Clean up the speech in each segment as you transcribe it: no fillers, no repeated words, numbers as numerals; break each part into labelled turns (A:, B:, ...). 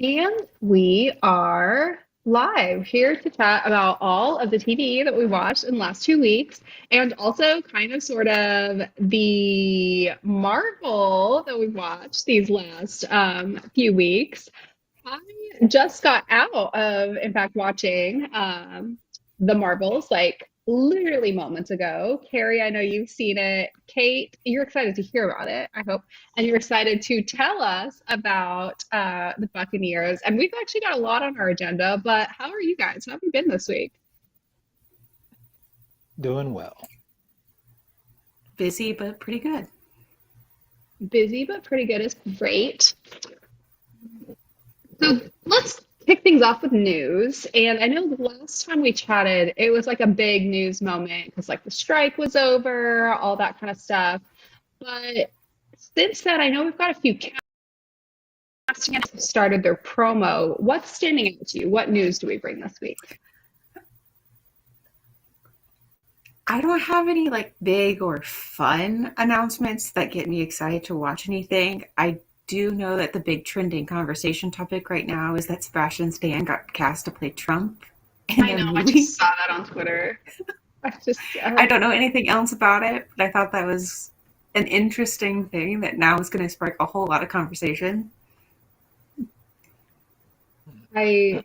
A: And we are live here to chat about all of the TV that we watched in the last 2 weeks, and also kind of sort of the Marvel that we watched these last few weeks. I just got out of, in fact, watching the Marvels like literally moments ago. Carrie, I know you've seen it. Kate, you're excited to hear about it, I hope. And you're excited to tell us about the Buccaneers. And we've actually got a lot on our agenda, but how are you guys? How have you been this week?
B: Doing well.
C: Busy, but pretty good.
A: Busy, but pretty good is great. So let's kick things off with news. And I know the last time we chatted, it was like a big news moment because like the strike was over, all that kind of stuff. But since then, I know we've got a few casting have started their promo. What's standing out to you? What news do we bring this week?
C: I don't have any like big or fun announcements that get me excited to watch anything. I do know that the big trending conversation topic right now is that Sebastian Stan got cast to play Trump in
A: I
C: a
A: know, I just
C: movie.
A: saw that on Twitter. I just,
C: I don't know anything else about it, but I thought that was an interesting thing that now is going to spark a whole lot of conversation.
A: I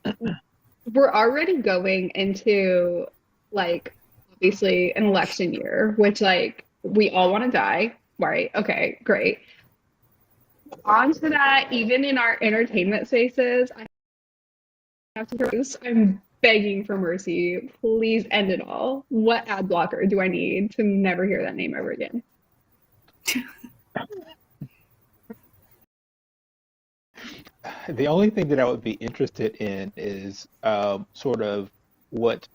A: we're already going into like obviously an election year, which like we all want to die, right? Okay, great. On to that, even in our entertainment spaces, I have to hear this. I'm begging for mercy. Please end it all. What ad blocker do I need to never hear that name ever again?
B: The only thing that I would be interested in is sort of what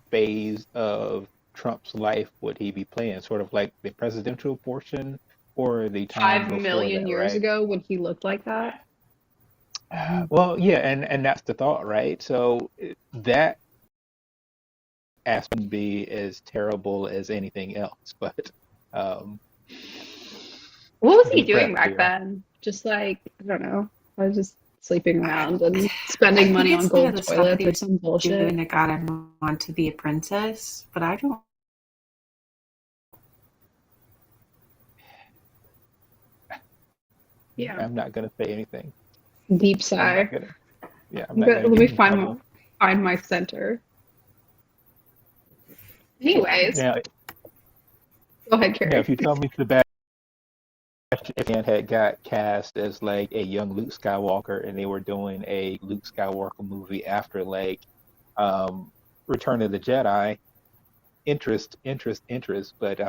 B: phase of Trump's life would he be playing? Sort of like the presidential portion or the time
A: Five
B: before
A: million
B: that,
A: years
B: right?
A: ago, would he look like that?
B: Well, yeah, and that's the thought, right? So that aspect would be as terrible as anything else, but um,
A: What was he
B: deep
A: doing
B: breath
A: back
B: here.
A: then? Just like, I don't know. I was just sleeping around and
C: I
A: spending
C: think
A: money on
C: it's a lot of
A: gold
C: the stuff that
A: toilets
C: he
A: or
C: was
A: some bullshit.
C: doing that got him on to be a princess, but I don't.
A: Yeah.
B: I'm not gonna say anything.
A: Deep
B: I'm not
A: sigh.
B: gonna. Yeah, I'm not gonna
A: Let
B: get
A: me
B: in trouble.
A: find my center. Anyways,
B: Now,
A: go ahead,
B: now,
A: Carrie.
B: if you tell me Sebastian had got cast as like a young Luke Skywalker, and they were doing a Luke Skywalker movie after like Return of the Jedi, interest, but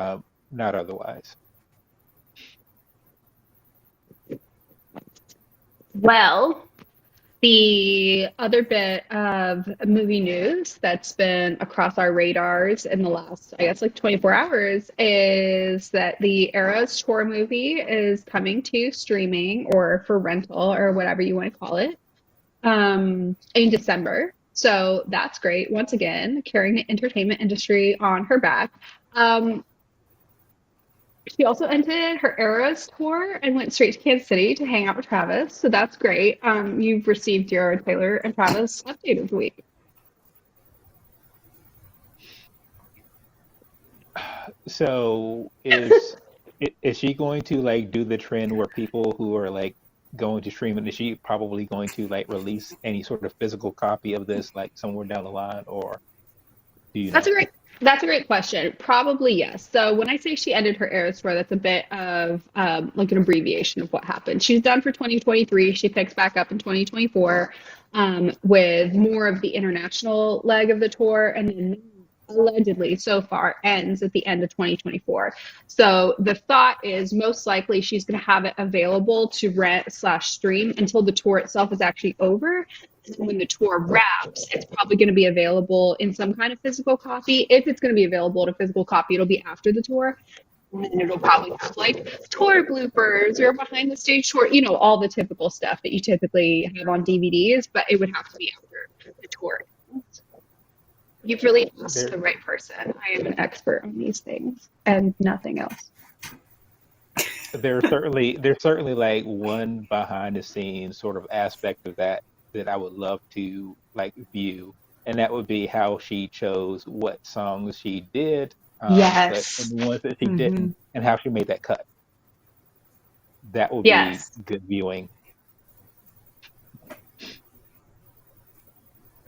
B: not otherwise.
A: Well, the other bit of movie news that's been across our radars in the last, I guess, like 24 hours is that the Eras Tour movie is coming to streaming or for rental or whatever you want to call it in December. So that's great. Once again, carrying the entertainment industry on her back. Um, she also ended her Eras tour and went straight to Kansas City to hang out with Travis. So that's great. You've received your Taylor and Travis update of the week.
B: So is she going to like do the trend where people who are like going to stream it, is she probably going to like release any sort of physical copy of this like somewhere down the line, or do you
A: That's a
B: know?
A: great that's a great question. Probably yes. So when I say she ended her Eras tour, that's a bit of like an abbreviation of what happened. She's done for 2023. She picks back up in 2024 with more of the international leg of the tour, and then allegedly so far ends at the end of 2024. So the thought is most likely she's going to have it available to rent slash stream until the tour itself is actually over. When the tour wraps, it's probably going to be available in some kind of physical copy. If it's going to be available in a physical copy, it'll be after the tour. And it'll probably have like tour bloopers or behind the stage tour, all the typical stuff that you typically have on DVDs, but it would have to be after the tour. You've really asked
B: There,
A: the right person. I am an expert on these things and nothing else.
B: there's certainly like one behind the scenes sort of aspect of that that I would love to like view, and that would be how she chose what songs she did, but and
C: Yes.
B: the ones that she
C: Hmm.
B: didn't, and how she made that cut. That would be
A: Yes,
B: good viewing.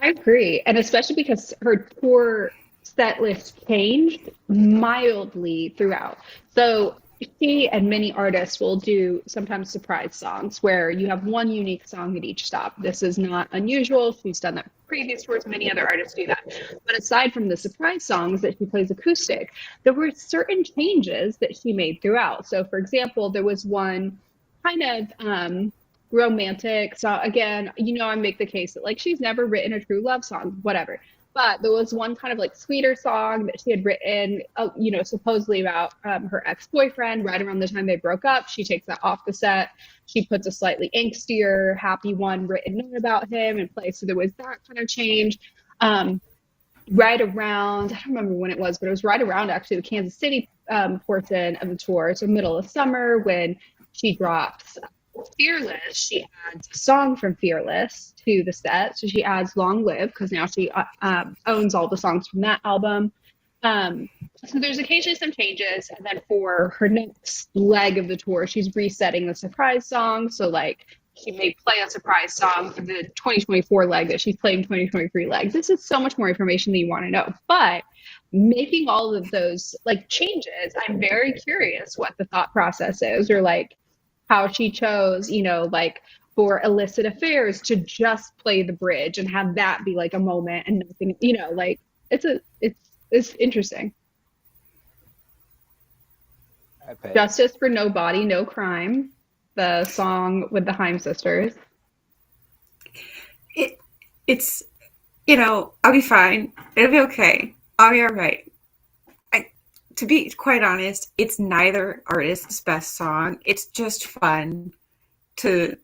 A: I agree. And especially because her tour set list changed mildly throughout. So she and many artists will do sometimes surprise songs where you have one unique song at each stop. This is not unusual. She's done that previous tours. Many other artists do that. But aside from the surprise songs that she plays acoustic, there were certain changes that she made throughout. So, for example, there was one kind of romantic song. Again, I make the case that like she's never written a true love song, whatever. But there was one kind of like sweeter song that she had written, supposedly about her ex-boyfriend right around the time they broke up. She takes that off the set. She puts a slightly angstier, happy one written note about him in place. So there was that kind of change. Um, right around, I don't remember when it was, but it was right around actually the Kansas City portion of the tour. So middle of summer when she drops Fearless, she adds a song from Fearless to the set. So she adds Long Live because now she owns all the songs from that album. Um, so there's occasionally some changes. And then for her next leg of the tour, she's resetting the surprise song. So like she may play a surprise song for the 2024 leg that she's playing 2023 leg. This is so much more information than you want to know. But making all of those like changes, I'm very curious what the thought process is, or like how she chose, like for illicit affairs to just play the bridge and have that be like a moment and nothing, like it's interesting.
B: I bet.
A: Justice for No Body, No Crime, the song with the Haim sisters.
C: It, it's, I'll be fine. It'll be okay. I'll be all right. I, to be quite honest, it's neither artist's best song. It's just fun to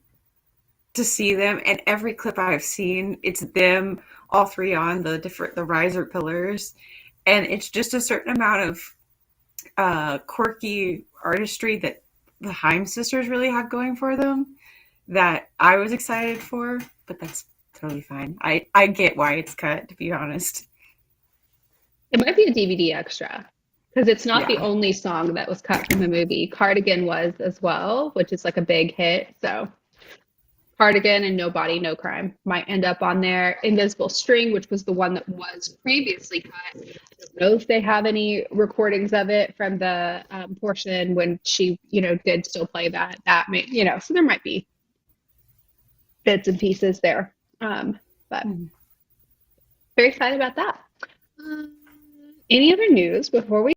C: to see them. And every clip I've seen, it's them all three on the riser pillars, and it's just a certain amount of quirky artistry that the Haim sisters really have going for them that I was excited for. But that's totally fine. I get why it's cut, to be honest.
A: It might be a DVD extra because it's not the
C: Yeah.
A: only song that was cut from the movie. Cardigan was as well, which is like a big hit. So Cardigan and No Body, No Crime might end up on there. Invisible String, which was the one that was previously cut. I don't know if they have any recordings of it from the portion when she, did still play that. That may, so there might be bits and pieces there. But
C: Mhm.
A: very excited about that. Any other news before we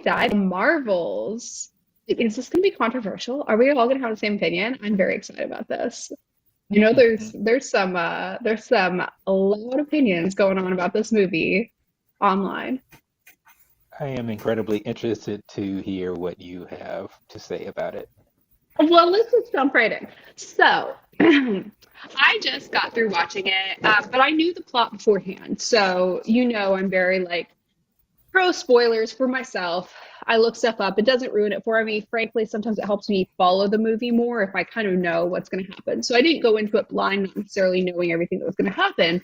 A: dive? Marvels. Is this going to be controversial? Are we all going to have the same opinion? I'm very excited about this. There's some a lot of opinions going on about this movie online.
B: I am incredibly interested to hear what you have to say about it.
A: Well, let's just jump right in. So, I just got through watching it, but I knew the plot beforehand. So, I'm very like pro spoilers for myself. I look stuff up. It doesn't ruin it for me. Frankly, sometimes it helps me follow the movie more if I kind of know what's going to happen. So I didn't go into it blind, not necessarily knowing everything that was going to happen,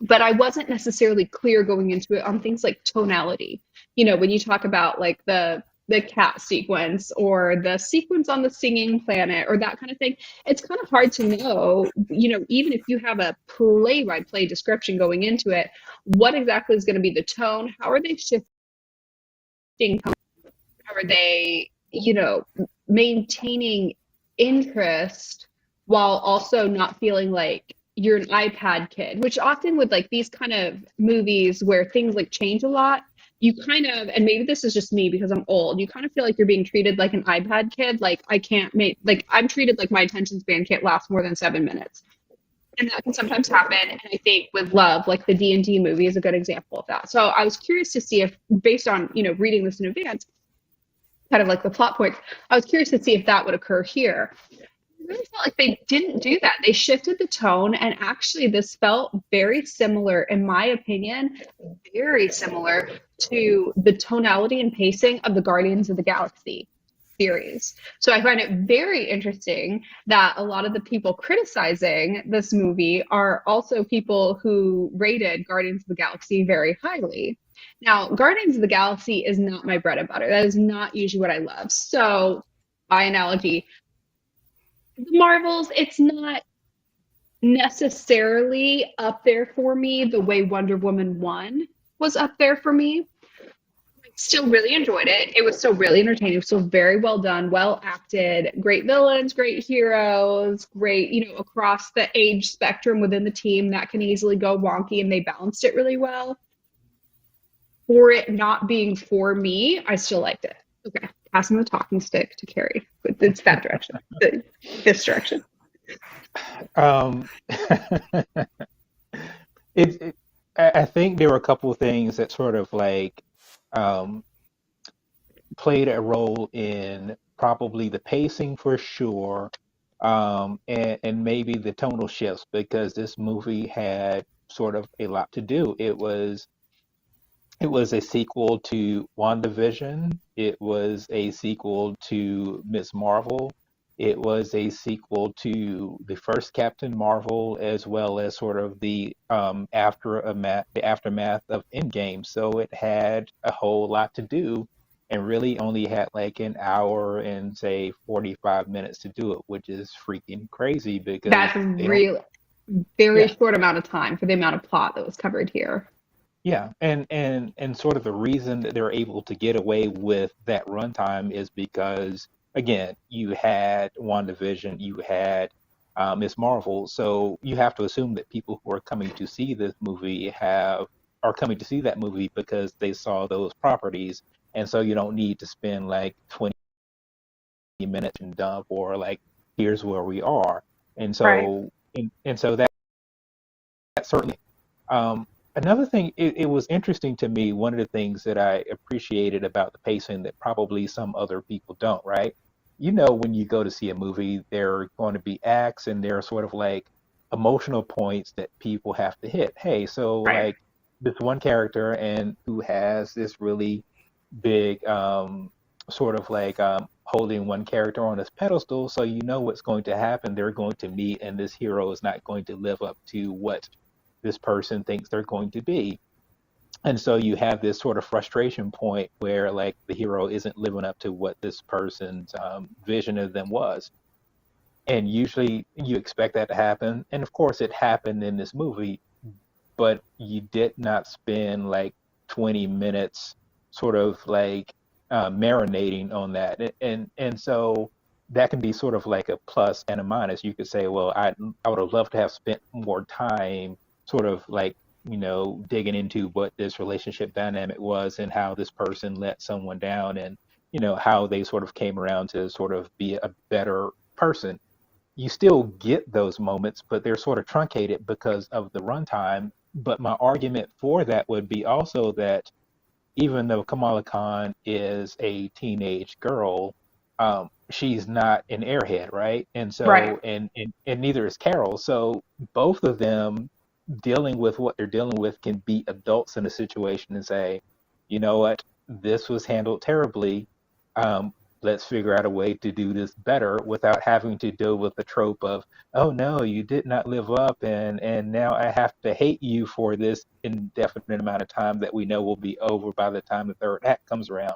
A: but I wasn't necessarily clear going into it on things like tonality. When you talk about like the cat sequence or the sequence on the singing planet or that kind of thing, it's kind of hard to know, even if you have a play-by-play description going into it, what exactly is going to be the tone? How are they shifting tone? How are they, maintaining interest while also not feeling like you're an iPad kid, which often with like these kind of movies where things like change a lot, you kind of, and maybe this is just me because I'm old, you kind of feel like you're being treated like an iPad kid. Like I can't make, like I'm treated like my attention span can't last more than 7 minutes. And that can sometimes happen. And I think with Love, like the D&D movie is a good example of that. So I was curious to see if, based on, reading this in advance, kind of like the plot points, I was curious to see if that would occur here. I really felt like they didn't do that. They shifted the tone, and actually, this felt very similar, in my opinion, very similar to the tonality and pacing of the Guardians of the Galaxy. series. So I find it very interesting that a lot of the people criticizing this movie are also people who rated Guardians of the Galaxy very highly. Now, Guardians of the Galaxy is not my bread and butter. That is not usually what I love. So, by analogy, the Marvels, it's not necessarily up there for me the way Wonder Woman 1 was up there for me. Still really enjoyed it. It was still really entertaining. It was still very well done, well acted, great villains, great heroes, great, across the age spectrum within the team that can easily go wonky, and they balanced it really well. For it not being for me, I still liked it. Okay, passing the talking stick to Carrie. It's that direction. This direction.
B: Um, it, I think there were a couple of things that sort of like um, played a role in probably the pacing for sure, and maybe the tonal shifts because this movie had sort of a lot to do. It was a sequel to WandaVision. It was a sequel to Miss Marvel. It was a sequel to the first Captain Marvel, as well as sort of the aftermath of Endgame. So it had a whole lot to do, and really only had like an hour and say 45 minutes to do it, which is freaking crazy
A: That's
B: because they don't.
A: real very
B: Yeah.
A: short amount of time for the amount of plot that was covered here.
B: Yeah, and sort of the reason that they're able to get away with that runtime is because again, you had WandaVision, you had Miss Marvel, so you have to assume that people who are coming to see this movie are coming to see that movie because they saw those properties, and so you don't need to spend like 20 minutes and dump or like here's where we are, and
A: Right.
B: so and so that certainly. Um, Another thing, it was interesting to me. One of the things that I appreciated about the pacing that probably some other people don't, right? When you go to see a movie, there are going to be acts and there are sort of like emotional points that people have to hit. Hey, so
A: Right.
B: like this one character and who has this really big sort of like holding one character on his pedestal, so you know what's going to happen. They're going to meet, and this hero is not going to live up to what this person thinks they're going to be. And so you have this sort of frustration point where like the hero isn't living up to what this person's vision of them was. And usually you expect that to happen. And of course it happened in this movie, but you did not spend like 20 minutes sort of like marinating on that. And so that can be sort of like a plus and a minus. You could say, well, I would have loved to have spent more time sort of like, digging into what this relationship dynamic was and how this person let someone down and, how they sort of came around to sort of be a better person. You still get those moments, but they're sort of truncated because of the runtime. But my argument for that would be also that even though Kamala Khan is a teenage girl, she's not an airhead, right? And
A: Right.
B: so, and neither is Carol. So both of them dealing with what they're dealing with can be adults in a situation and say, you know what, this was handled terribly. Um, let's figure out a way to do this better without having to deal with the trope of, oh no, you did not live up, and now I have to hate you for this indefinite amount of time that we know will be over by the time the third act comes around.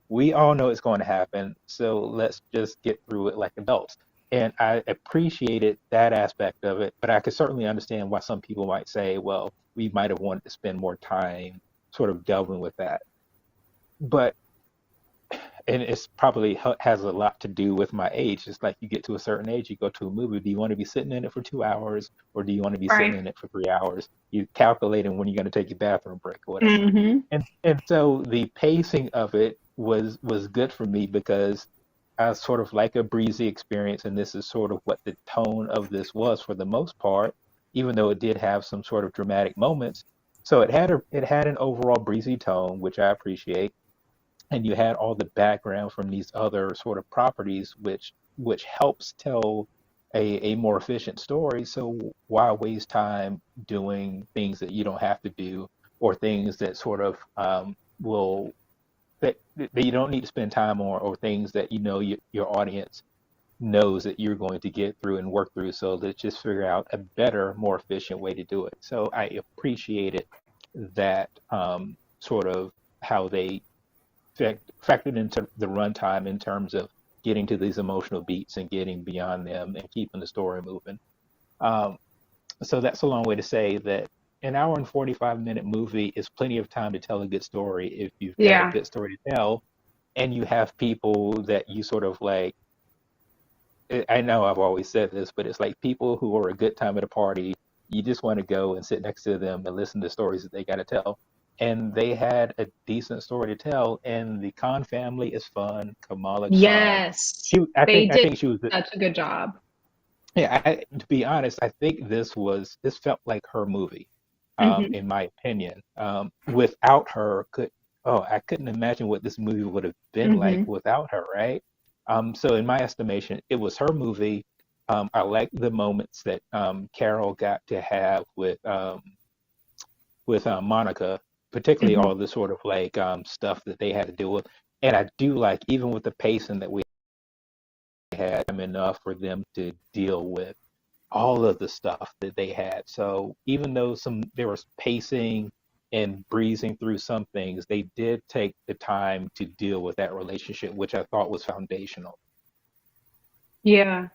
B: We all know it's going to happen, so let's just get through it like adults. And I appreciated that aspect of it, but I could certainly understand why some people might say, well, we might have wanted to spend more time sort of delving with that. But and it's probably has a lot to do with my age. It's like you get to a certain age, you go to a movie. Do you want to be sitting in it for 2 hours, or do you want to be sitting
A: Right.
B: in it for 3 hours? You calculating when you're going to take your bathroom break or whatever.
A: Hmm.
B: And so the pacing of it was good for me because I sort of like a breezy experience, and this is sort of what the tone of this was for the most part, even though it did have some sort of dramatic moments. So it had an overall breezy tone, which I appreciate, and you had all the background from these other sort of properties which helps tell a more efficient story. So why waste time doing things that you don't have to do or things that sort of will that you don't need to spend time on, or things that you know your audience knows that you're going to get through and work through. So let's just figure out a better, more efficient way to do it. So I appreciated that sort of how they factored into the runtime in terms of getting to these emotional beats and getting beyond them and keeping the story moving. Um, so that's a long way to say that an hour and 45-minute movie is plenty of time to tell a good story if you've got a
A: Yeah.
B: good story to tell and you have people that you sort of like. I know I've always said this, but it's like people who are a good time at a party. You just want to go and sit next to them and listen to stories that they got to tell. And they had a decent story to tell. And the Khan family is fun. Kamala's fun.
A: Yes.
B: She, I
A: They
B: think, I
A: did
B: think she was.
A: such a good job.
B: Yeah, to be honest, I think this felt like her movie,
A: Hmm.
B: in my opinion. Without her, I couldn't imagine what this movie would have been like
A: Hmm.
B: without her, right? So in my estimation, it was her movie. I liked the moments that Carol got to have with Monica, particularly
A: Hmm.
B: all the sort of like stuff that they had to deal with. And I do like, even with the pacing that we had, enough for them to deal with all of the stuff that they had. So even though there was pacing and breezing through some things, they did take the time to deal with that relationship, which I thought was foundational.
A: Yeah.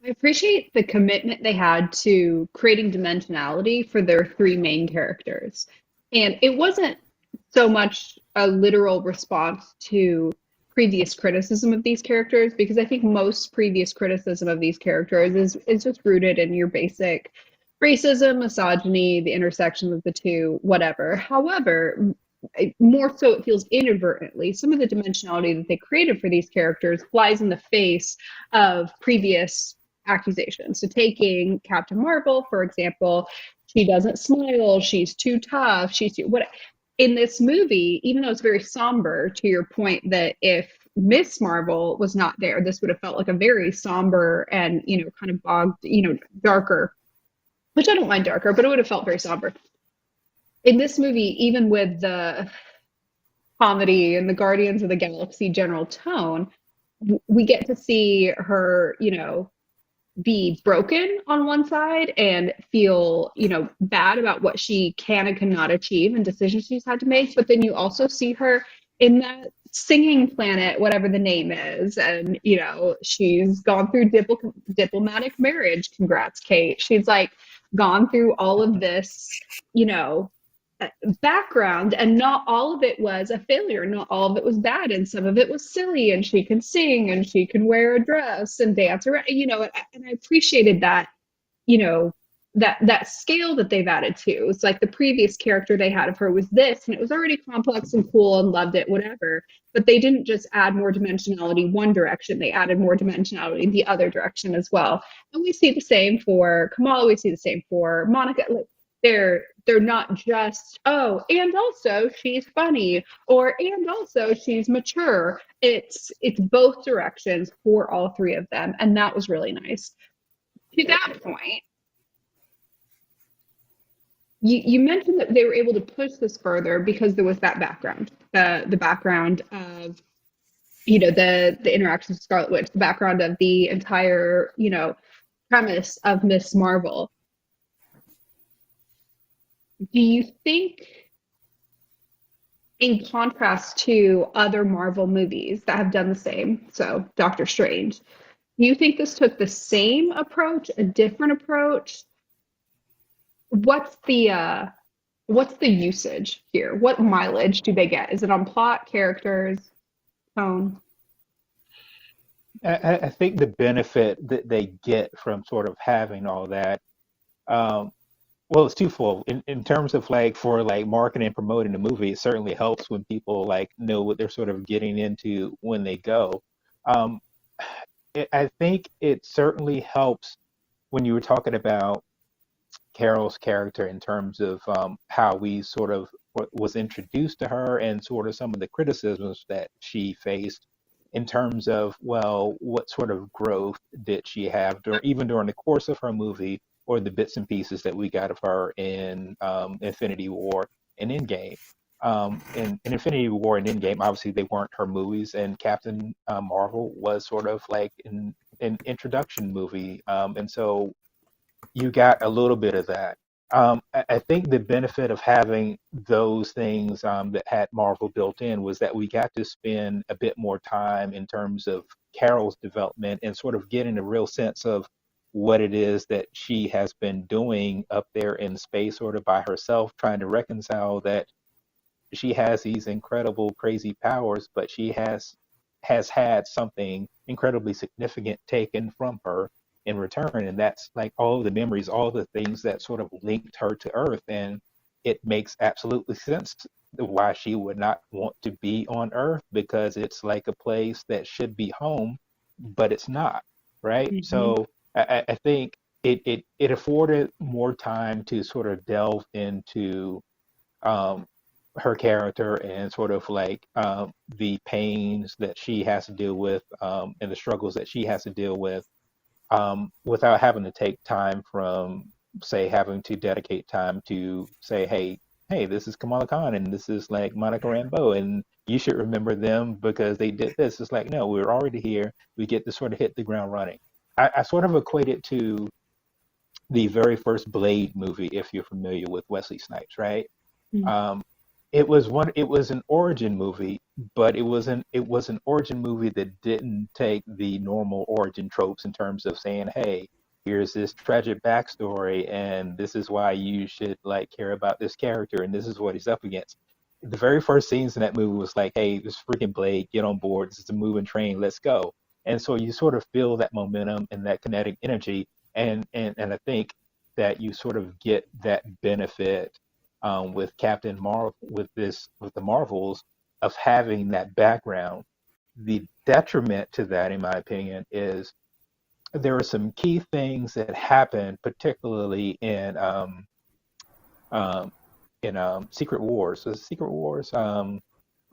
A: I appreciate the commitment they had to creating dimensionality for their three main characters. And it wasn't so much a literal response to previous criticism of these characters, because I think most previous criticism of these characters is just rooted in your basic racism, misogyny, the intersection of the two, whatever. However, more so it feels inadvertently. Some of the dimensionality that they created for these characters flies in the face of previous accusations. So taking Captain Marvel, for example, she doesn't smile, she's too tough, she's too what in this movie, even though it's very somber, to your point that if Miss Marvel was not there, this would have felt like a very somber and, kind of bogged, darker, which I don't mind darker, but it would have felt very somber. In this movie, even with the comedy and the Guardians of the Galaxy general tone, we get to see her, be broken on one side and feel, bad about what she can and cannot achieve and decisions she's had to make. But then you also see her in that singing planet, whatever the name is. And, she's gone through diplomatic marriage. Congrats, Kate. She's like gone through all of this, you know, background, and not all of it was a failure, not all of it was bad, and some of it was silly, and she can sing and she can wear a dress and dance around, and I appreciated that, you know that scale that they've added to. It's like the previous character they had of her was this, and it was already complex and cool and loved it, whatever, but they didn't just add more dimensionality one direction, they added more dimensionality the other direction as well. And we see the same for Kamala, we see the same for Monica. Like, they're not just, oh, and also she's funny, or and also she's mature. It's both directions for all three of them, and that was really nice. To that point, you mentioned that they were able to push this further because there was that background, the background of, the interactions with Scarlet Witch, the background of the entire, premise of Miss Marvel. Do you think, in contrast to other Marvel movies that have done the same, so Doctor Strange, do you think this took the same approach, a different approach? What's the usage here? What mileage do they get? Is it on plot, characters, tone?
B: I think the benefit that they get from sort of having all that, um, well, it's twofold. In terms of like for like marketing and promoting the movie, it certainly helps when people like know what they're sort of getting into when they go. Um, I think it certainly helps when you were talking about Carol's character in terms of how we sort of was introduced to her and sort of some of the criticisms that she faced in terms of, well, what sort of growth did she have even during the course of her movie, or the bits and pieces that we got of her in Infinity War and Endgame. in Infinity War and Endgame, obviously they weren't her movies, and Captain Marvel was sort of like an introduction movie, and so you got a little bit of that. I think the benefit of having those things that had Marvel built in was that we got to spend a bit more time in terms of Carol's development and sort of getting a real sense of what it is that she has been doing up there in space, sort of by herself, trying to reconcile that she has these incredible, crazy powers, but she has had something incredibly significant taken from her in return, and that's like all the memories, all the things that sort of linked her to Earth, and it makes absolutely sense why she would not want to be on Earth because it's like a place that should be home, but it's not, right?
A: Hmm.
B: So I think it afforded more time to sort of delve into um, her character and sort of like the pains that she has to deal with and the struggles that she has to deal with without having to take time from, say, having to dedicate time to say, hey, this is Kamala Khan and this is like Monica Rambeau, and you should remember them because they did this. It's like, no, we're already here. We get to sort of hit the ground running. I sort of equate it to the very first Blade movie, if you're familiar with Wesley Snipes, right? Um, it was an origin movie, but it was an origin movie that didn't take the normal origin tropes in terms of saying, hey, here's this tragic backstory and this is why you should like care about this character and this is what he's up against. The very first scenes in that movie was like, hey, this freaking Blade, get on board. This is a moving train, let's go. And so you sort of feel that momentum and that kinetic energy, and I think that you sort of get that benefit with Captain Marvel, with the Marvels, of having that background. The detriment to that, in my opinion, is there are some key things that happen, particularly um, Secret Wars, Secret Wars,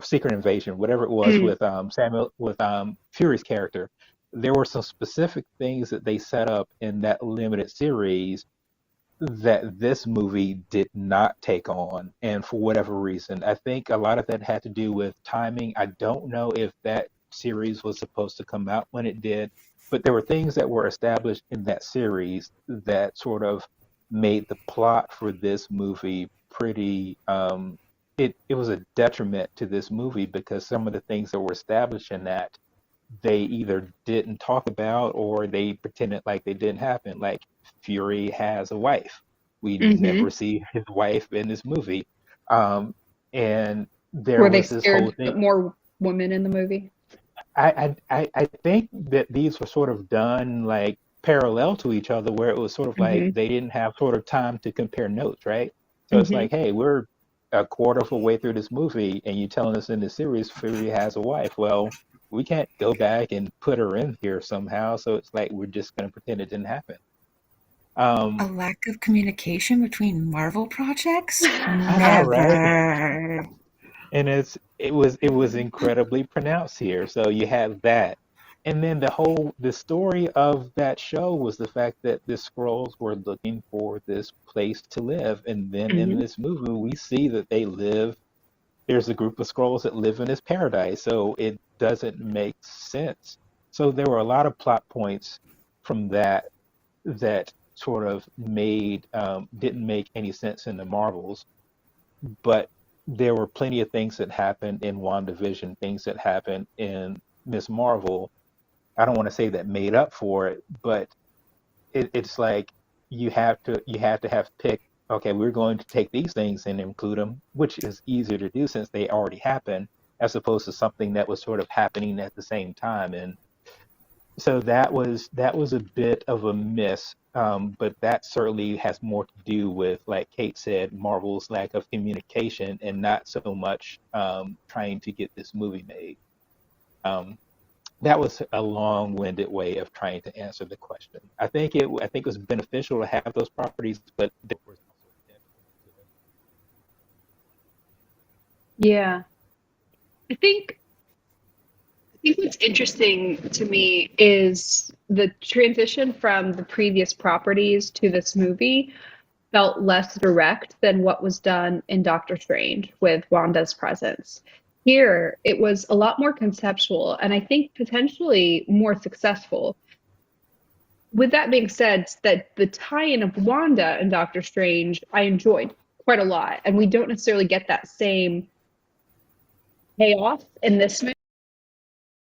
B: Secret Invasion, whatever it was
A: Mm.
B: with Samuel with Fury's character. There were some specific things that they set up in that limited series that this movie did not take on. And for whatever reason, I think a lot of that had to do with timing. I don't know if that series was supposed to come out when it did, but there were things that were established in that series that sort of made the plot for this movie pretty. It was a detriment to this movie because some of the things that were established in that they either didn't talk about or they pretended like they didn't happen. Like Fury has a wife. We never
A: Hmm.
B: see his wife in this movie. Um, and there
A: Were they
B: was this whole
A: scared to
B: thing.
A: put more women in the movie?
B: I think that these were sort of done like parallel to each other, where it was sort of like
A: Hmm.
B: they didn't have sort of time to compare notes, right? So it's
A: Hmm.
B: like, hey, we're a quarter of a way through this movie, and you're telling us in the series Fury has a wife. Well, we can't go back and put her in here somehow, so it's like we're just going to pretend it didn't happen.
C: A
B: Um,
C: lack of communication between Marvel projects?
B: I know, right?
C: Never.
B: And it was incredibly pronounced here. So you have that. And then the story of that show was the fact that the scrolls were looking for this place to live. And then in
A: Hmm.
B: this movie we see that they live there's a group of scrolls that live in this paradise. So it doesn't make sense. So there were a lot of plot points from that sort of made didn't make any sense in the Marvels, but there were plenty of things that happened in WandaVision, things that happened in Miss Marvel. I don't want to say that made up for it, but it's like you have to have picked. Okay, we're going to take these things and include them, which is easier to do since they already happen, as opposed to something that was sort of happening at the same time. And so that was a bit of a miss, but that certainly has more to do with, like Kate said, Marvel's lack of communication and not so much trying to get this movie made. Um, that was a long-winded way of trying to answer the question. I think it was beneficial to have those properties, but there was also a detriment to it.
A: Yeah. I think I think what's interesting to me is the transition from the previous properties to this movie. felt less direct than what was done in Doctor Strange with Wanda's presence. Here, it was a lot more conceptual and I think potentially more successful. With that being said, that the tie-in of Wanda and Doctor Strange, I enjoyed quite a lot, and we don't necessarily get that same payoff in this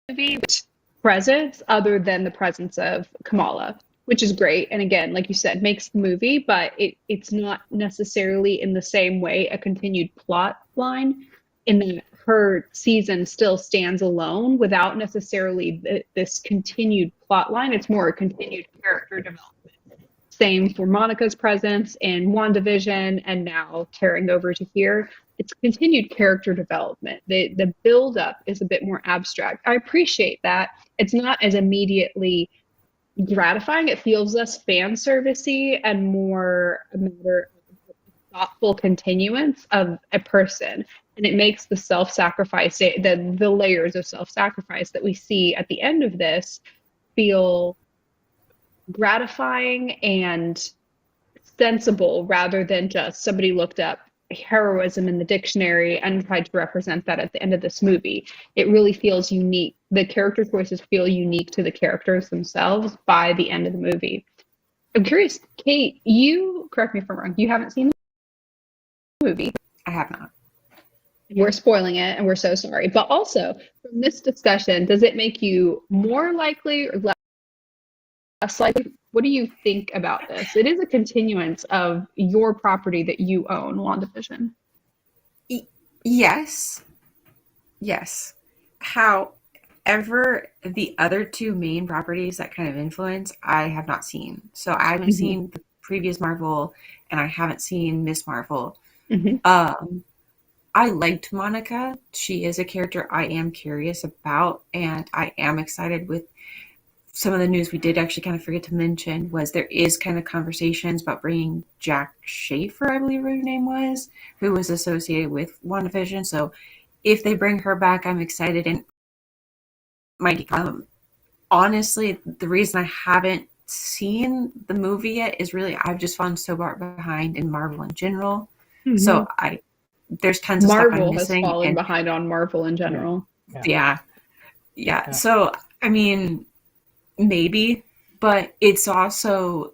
A: movie, which presence other than the presence of Kamala, which is great. And again, like you said, makes the movie, but it's not necessarily in the same way a continued plot line in that her season still stands alone without necessarily this continued plot line. It's more a continued character development. Same for Monica's presence in WandaVision and now carrying over to here. It's continued character development. The build up is a bit more abstract. I appreciate that. It's not as immediately gratifying. It feels less fan servicey and more a matter of thoughtful continuance of a person. And it makes the self-sacrifice, the layers of self-sacrifice that we see at the end of this feel gratifying and sensible rather than just somebody looked up heroism in the dictionary and tried to represent that at the end of this movie. It really feels unique. The character choices feel unique to the characters themselves by the end of the movie. I'm curious, Kate, you correct me if I'm wrong, you haven't seen the movie.
C: I have not.
A: We're spoiling it and we're so sorry. But also, from this discussion, does it make you more likely or less likely? What do you think about this? It is a continuance of your property that you own, WandaVision.
C: Yes. Yes. However, the other two main properties that kind of influence, I have not seen. So I haven't seen the previous Marvel and I haven't seen Miss Marvel. I liked Monica. She is a character I am curious about, and I am excited with some of the news we did actually kind of forget to mention was there is kind of conversations about bringing Jack Schaefer, I believe her name was, who was associated with WandaVision. So if they bring her back, I'm excited. And honestly, the reason I haven't seen the movie yet is really I've just fallen so far behind in Marvel in general. So there's tons of stuff I'm
A: Marvel has
C: missing.
A: fallen behind on Marvel in general.
C: Yeah. So, I mean, maybe, but it's also,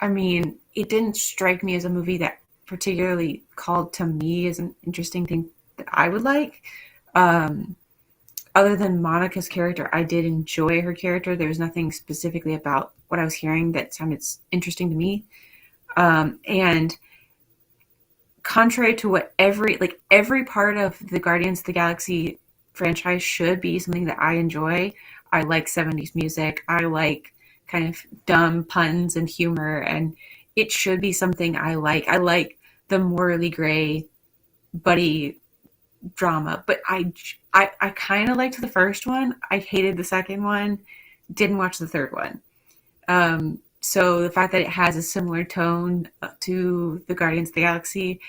C: I mean, it didn't strike me as a movie that particularly called to me as an interesting thing that I would like. Other than Monica's character, I did enjoy her character. There was nothing specifically about what I was hearing that sounded interesting to me. And contrary to what every part of the Guardians of the Galaxy franchise should be something that I enjoy. I like 70s music. I like kind of dumb puns and humor, and it should be something I like. I like the morally gray buddy drama, but I kind of liked the first one. I hated the second one. Didn't watch the third one. So the fact that it has a similar tone to the Guardians of the Galaxy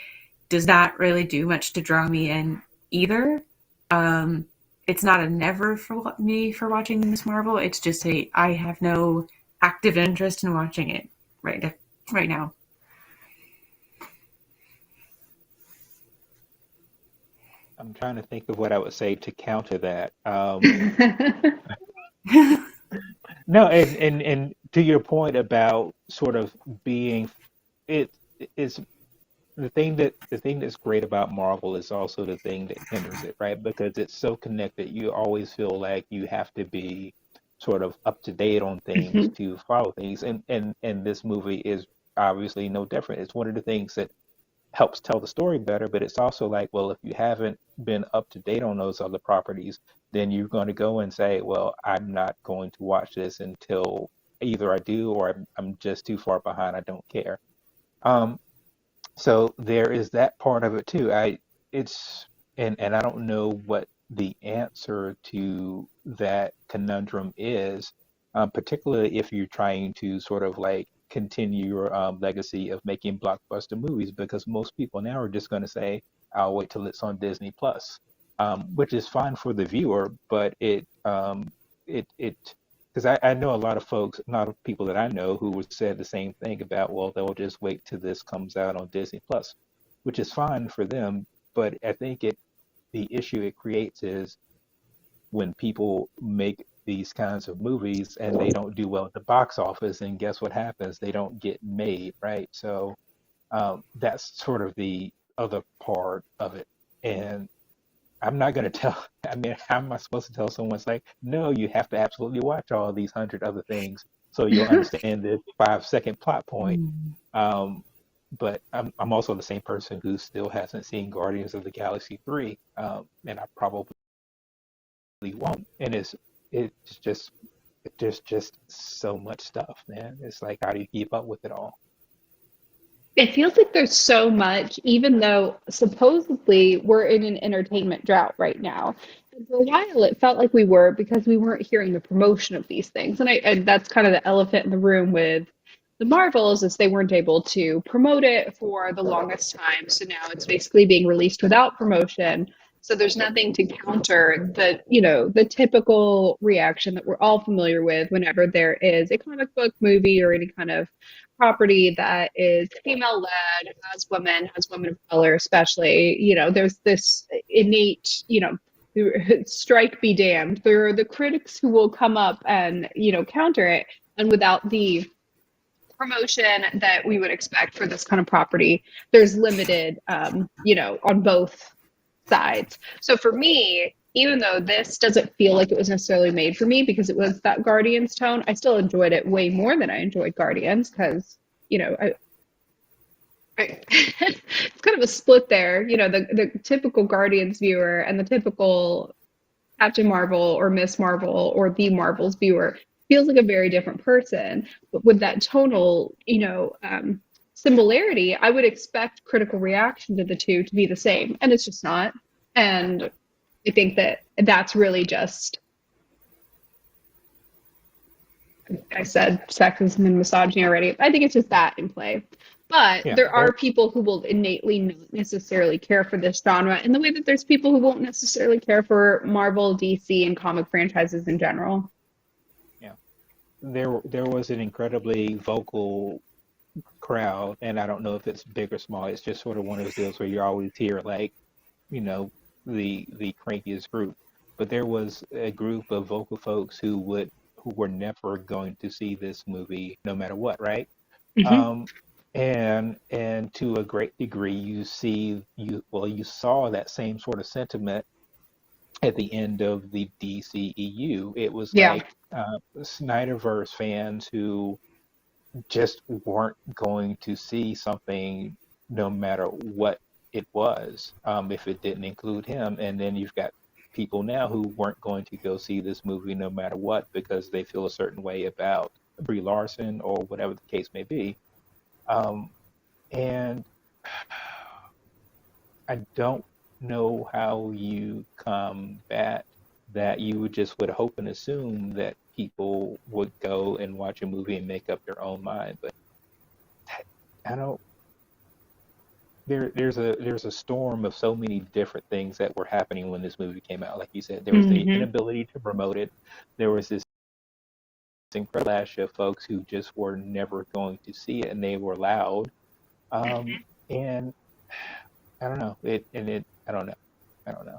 C: does not really do much to draw me in either. It's not a never for me for watching Miss Marvel. It's just I have no active interest in watching it right now.
B: I'm trying to think of what I would say to counter that. No, and to your point about sort of being, it is the thing that's great about Marvel is also the thing that hinders it, right? Because it's so connected, you always feel like you have to be sort of up to date on things to follow things, and this movie is obviously no different. It's one of the things that helps tell the story better, but it's also like, well, if you haven't been up to date on those other properties, then you're going to go and say, well, I'm not going to watch this until either I do or I'm just too far behind. I don't care. So there is that part of it too. And I don't know what the answer to that conundrum is, particularly if you're trying to sort of like continue your legacy of making blockbuster movies, because most people now are just going to say, I'll wait till it's on Disney Plus, which is fine for the viewer, but it because I know a lot of folks, a lot of people that I know who would say the same thing about, well, they'll just wait till this comes out on Disney Plus, which is fine for them. But I think the issue it creates is when people make these kinds of movies and they don't do well at the box office, and guess what happens? They don't get made, right? So that's sort of the other part of it. And I'm not going to tell, I mean, how am I supposed to tell someone? It's like, no, you have to absolutely watch all these hundred other things so you'll understand this 5 second plot point.
C: Mm.
B: Um, but I'm also the same person who still hasn't seen Guardians of the Galaxy 3, and I probably won't. And it's just there's just so much stuff, man. It's like, how do you keep up with it all?
A: It feels like there's so much, even though supposedly we're in an entertainment drought right now. And for a while, it felt like we were because we weren't hearing the promotion of these things. And that's kind of the elephant in the room with the Marvels is they weren't able to promote it for the longest time. So now it's basically being released without promotion. So there's nothing to counter the typical reaction that we're all familiar with whenever there is a comic book movie or any kind of property that is female led, has women of color, especially, there's this innate, strike be damned. There are the critics who will come up and, counter it. And without the promotion that we would expect for this kind of property, there's limited, on both sides. So for me, even though this doesn't feel like it was necessarily made for me because it was that Guardians tone, I still enjoyed it way more than I enjoyed Guardians because, it's kind of a split there. The typical Guardians viewer and the typical Captain Marvel or Miss Marvel or the Marvels viewer feels like a very different person. But with that tonal, similarity, I would expect critical reaction to the two to be the same, and it's just not. And I think that that's really just, I said sexism and misogyny already. I think it's just that in play. But
B: Yeah,
A: there are people who will innately not necessarily care for this genre in the way that there's people who won't necessarily care for Marvel, DC, and comic franchises in general.
B: yeah. There was an incredibly vocal crowd, and I don't know if it's big or small. It's just sort of one of those deals where you always hear like, you know, the crankiest group. But there was a group of vocal folks who were never going to see this movie no matter what, right?
A: Hmm.
B: Um, and to a great degree, you saw that same sort of sentiment at the end of the DCEU. It was
A: Yeah.
B: like Snyderverse fans who just weren't going to see something no matter what it was, if it didn't include him. And then you've got people now who weren't going to go see this movie no matter what because they feel a certain way about Brie Larson or whatever the case may be. Um, and I don't know how you combat that. You would hope and assume that people would go and watch a movie and make up their own mind, but I don't. There's a storm of so many different things that were happening when this movie came out. Like you said, there was the
A: Hmm.
B: inability to promote it. There was this incredible flash of folks who just were never going to see it, and they were loud. And I don't know. I don't know. I don't know.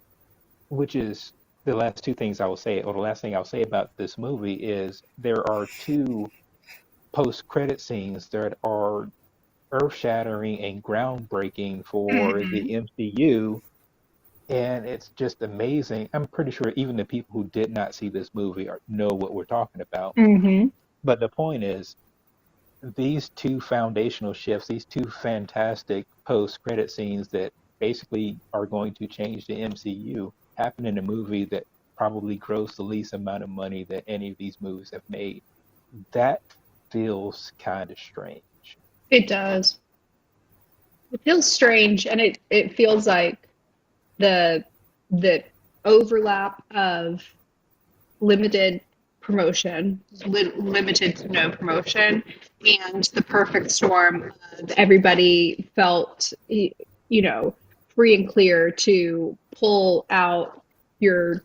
B: Which is the last two things I will say, or the last thing I'll say about this movie is there are two post-credit scenes that are earth-shattering and groundbreaking for
A: Hmm.
B: the MCU, and it's just amazing. I'm pretty sure even the people who did not see this movie know what we're talking about.
A: Hmm.
B: But the point is, these two foundational shifts, these two fantastic post-credit scenes that basically are going to change the MCU, happen in a movie that probably grossed the least amount of money that any of these movies have made. That feels kind of strange.
A: It does. It feels strange, and it feels like the the overlap of limited promotion, limited to no promotion, and the perfect storm of everybody felt, free and clear to pull out your,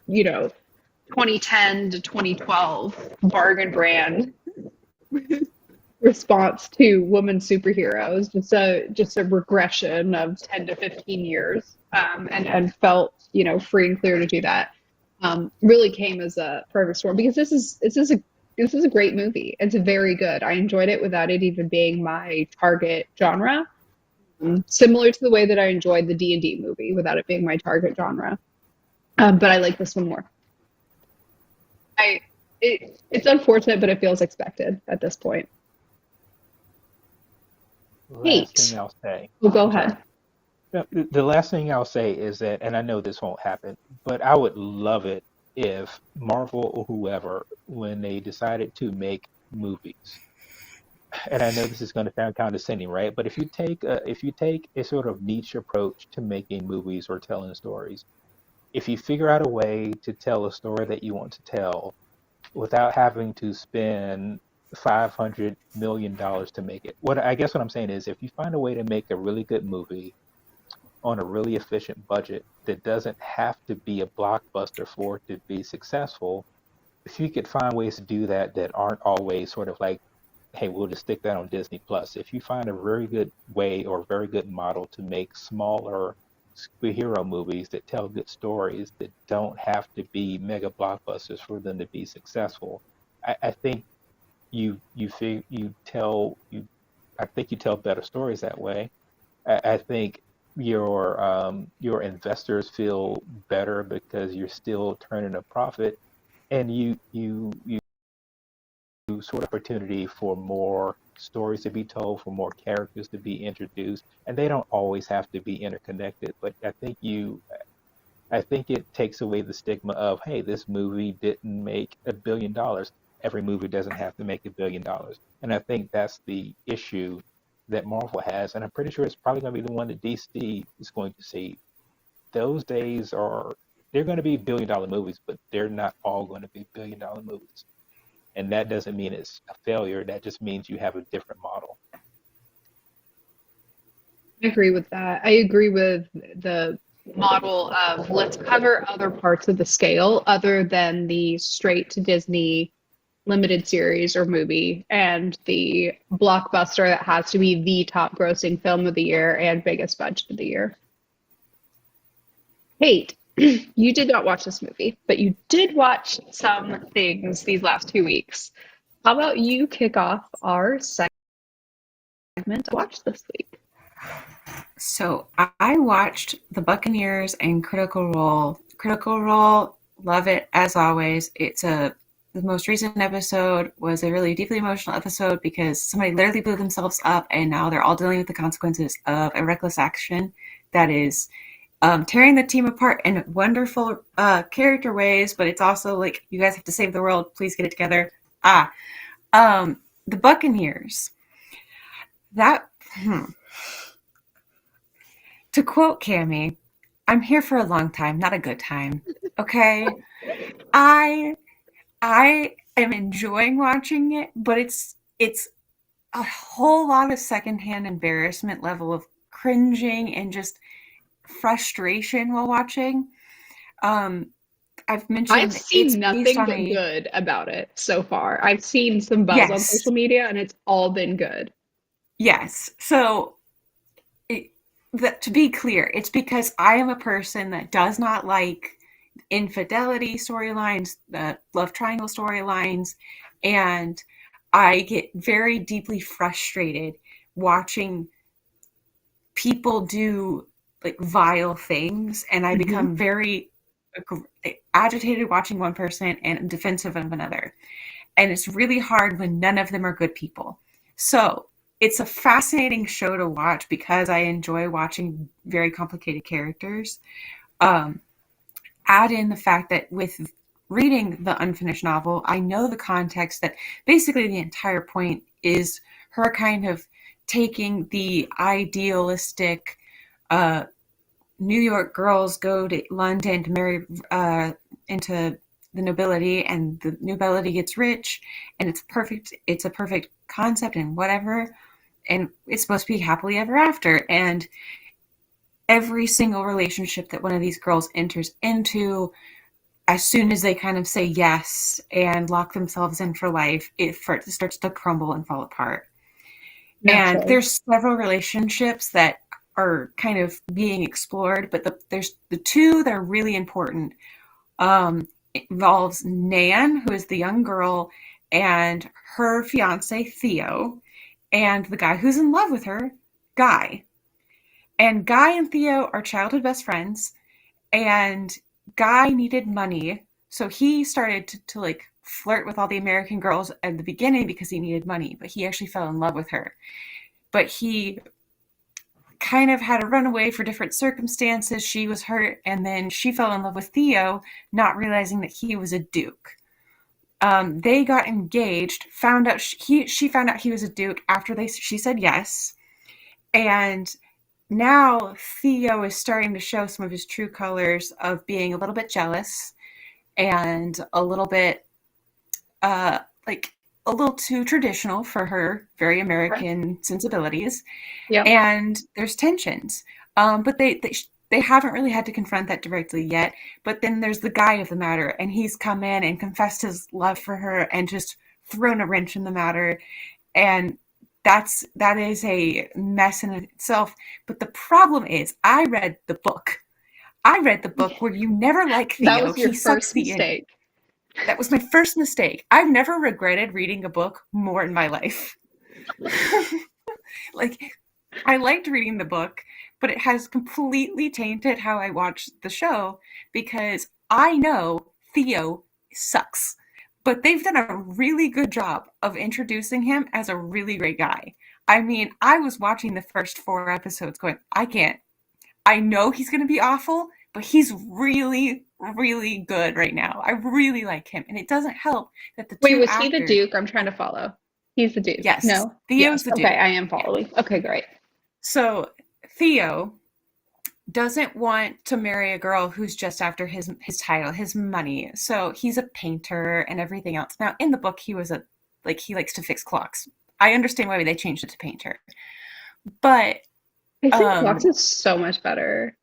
A: 2010 to 2012 bargain brand response to women superheroes, just a regression of 10 to 15 years, and felt, free and clear to do that. Really came as a perfect storm because this is a great movie. It's very good. I enjoyed it without it even being my target genre. Similar to the way that I enjoyed the D&D movie without it being my target genre. But I like this one more. It's unfortunate, but it feels expected at this point.
B: Last
A: Hate.
B: thing I'll say.
A: Well, go
B: I'm sorry.
A: ahead.
B: The last thing I'll say is that, and I know this won't happen, but I would love it if Marvel or whoever, when they decided to make movies, and I know this is going to sound condescending, right? But if you take a sort of niche approach to making movies or telling stories, if you figure out a way to tell a story that you want to tell without having to spend $500 million to make it, what I'm saying is, if you find a way to make a really good movie on a really efficient budget that doesn't have to be a blockbuster for it to be successful, if you could find ways to do that that aren't always sort of like, hey, we'll just stick that on Disney Plus. If you find a very good way or very good model to make smaller superhero movies that tell good stories that don't have to be mega blockbusters for them to be successful, I think you fig- you tell you I think you tell better stories that way. I think your investors feel better because you're still turning a profit, and you sort of opportunity for more stories to be told, for more characters to be introduced, and they don't always have to be interconnected. But I think it takes away the stigma of, hey, this movie didn't make $1 billion. Every movie doesn't have to make $1 billion, and I think that's the issue that Marvel has, and I'm pretty sure it's probably going to be the one that DC is going to see. Those days are they're going to be $1 billion movies, but they're not all going to be $1 billion movies. And that doesn't mean it's a failure. That just means you have a different model.
A: I agree with that. I agree with the model of let's cover other parts of the scale other than the straight to Disney limited series or movie and the blockbuster that has to be the top grossing film of the year and biggest budget of the year. Kate, you did not watch this movie, but you did watch some things these last 2 weeks. How about you kick off our segment to watch this week?
C: So I watched The Buccaneers and Critical Role. Critical Role, love it as always. The most recent episode was a really deeply emotional episode because somebody literally blew themselves up and now they're all dealing with the consequences of a reckless action that is tearing the team apart in wonderful character ways, but it's also like, you guys have to save the world. Please get it together. The Buccaneers. That, to quote Cammie, I'm here for a long time, not a good time. Okay? I am enjoying watching it, but it's a whole lot of secondhand embarrassment level of cringing and just frustration while watching. I've
A: I've
C: mentioned it's
A: seen
C: based
A: nothing
C: on
A: but
C: a
A: good about it so far. I've seen some buzz on
C: yes,
A: social media and it's all been good.
C: yes. So to be clear, it's because I am a person that does not like infidelity storylines, love triangle storylines, and I get very deeply frustrated watching people do like vile things, and I
A: Hmm.
C: become very agitated watching one person and defensive of another. And it's really hard when none of them are good people. So it's a fascinating show to watch because I enjoy watching very complicated characters. Um, Add in the fact that with reading the unfinished novel, I know the context that basically the entire point is her kind of taking the idealistic uh, New York girls go to London to marry into the nobility, and the nobility gets rich, and it's perfect. It's a perfect concept and whatever, and it's supposed to be happily ever after. And every single relationship that one of these girls enters into as soon as they kind of say yes and lock themselves in for life, it starts to crumble and fall apart. And
A: Naturally.
C: there's several relationships that are kind of being explored, but there's the two that are really important. Involves Nan, who is the young girl, and her fiance Theo, and the guy who's in love with her, Guy. And Guy and Theo are childhood best friends, and Guy needed money, so he started to like flirt with all the American girls at the beginning because he needed money, but he actually fell in love with her. But he kind of had to run away for different circumstances. She was hurt, and then she fell in love with Theo, not realizing that he was a duke. They got engaged. Found out she found out he was a duke after she said yes, and now Theo is starting to show some of his true colors of being a little bit jealous and a little bit like a little too traditional for her very
A: Okay.
C: American sensibilities.
A: Yep.
C: And there's tensions. But they haven't really had to confront that directly yet. But then there's the guy of the matter, and he's come in and confessed his love for her and just thrown a wrench in the matter. And that is a mess in itself. But the problem is, I read the book. I read the book where you never like
A: That
C: Theo.
A: was your
C: He sucks
A: first
C: the end.
A: mistake.
C: That was my first mistake. I've never regretted reading a book more in my life. Like, I liked reading the book, but it has completely tainted how I watch the show because I know Theo sucks. But they've done a really good job of introducing him as a really great guy. I mean, I was watching the first 4 episodes going, I can't. I know he's going to be awful, but he's really, really good right now. I really like him. And it doesn't help that the
A: Wait,
C: two
A: was he the
C: actors,
A: Duke? I'm trying to follow. He's the Duke.
C: yes,
A: No?
C: Theo's
A: Yes.
C: the
A: Okay,
C: Duke.
A: I am
C: Yeah.
A: following. Okay, great.
C: So Theo doesn't want to marry a girl who's just after his title, his money. So he's a painter and everything else. Now in the book he was he likes to fix clocks. I understand why they changed it to painter. But
A: I think Fox
C: um
A: is so much better.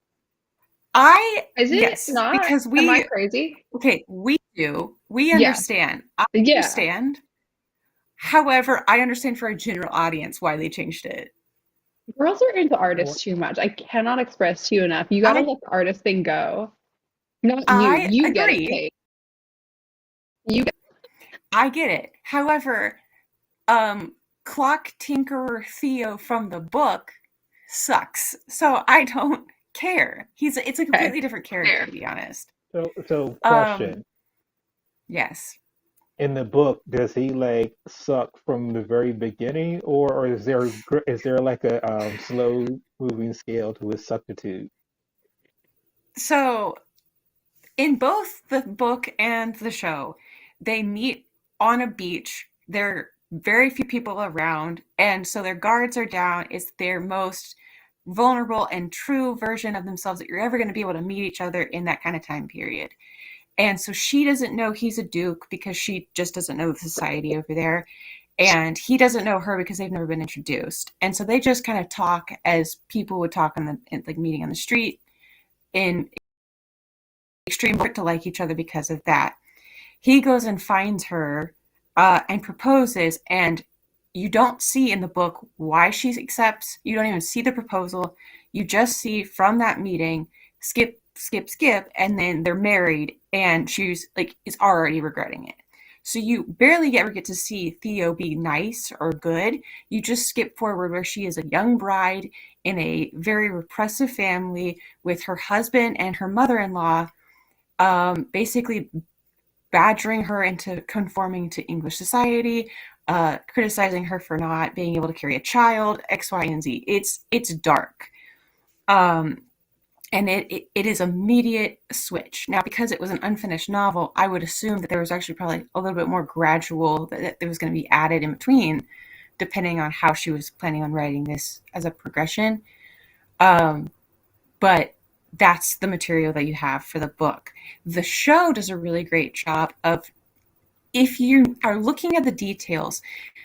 C: I
A: Is it
C: yes,
A: not?
C: because
A: Am I
C: we
A: crazy?
C: okay, we
A: Yeah.
C: understand. I
A: Yeah.
C: understand. However, I understand for a general audience why they changed it.
A: Girls are into
B: Well,
A: artists too much. I cannot express to you enough. You got to
C: I
A: let the artist thing go. Not you.
C: I
A: You get it,
C: agree.
A: Kate. You get
C: I get it. However, um, Clock Tinkerer Theo from the book sucks. So I don't care. It's a
A: okay.
C: completely different character,
A: Fair.
C: to be honest.
B: so
C: Um,
B: question.
C: yes.
B: In the book, does he like suck from the very beginning, or is there like a slow moving scale to his suckitude?
C: So in both the book and the show, they meet on a beach. There are very few people around, and so their guards are down. It's their most vulnerable and true version of themselves that you're ever going to be able to meet each other in that kind of time period. And so she doesn't know he's a duke because she just doesn't know the society over there. And he doesn't know her because they've never been introduced. And so they just kind of talk as people would talk like meeting on the street in extreme work to like each other because of that. He goes and finds her and proposes, and you don't see in the book why she accepts. You don't even see the proposal. You just see from that meeting, skip, skip, skip, and then they're married, and she's like is already regretting it. So you barely ever get to see Theo be nice or good. You just skip forward where she is a young bride in a very repressive family with her husband and her mother-in-law basically badgering her into conforming to English society, criticizing her for not being able to carry a child, X, Y, and Z. It's dark, um, and it is immediate switch. Now, because it was an unfinished novel, I would assume that there was actually probably a little bit more gradual that there was going to be added in between, depending on how she was planning on writing this as a progression. Um, but that's the material that you have for the book. The show does a really great job of, if you are looking at the details,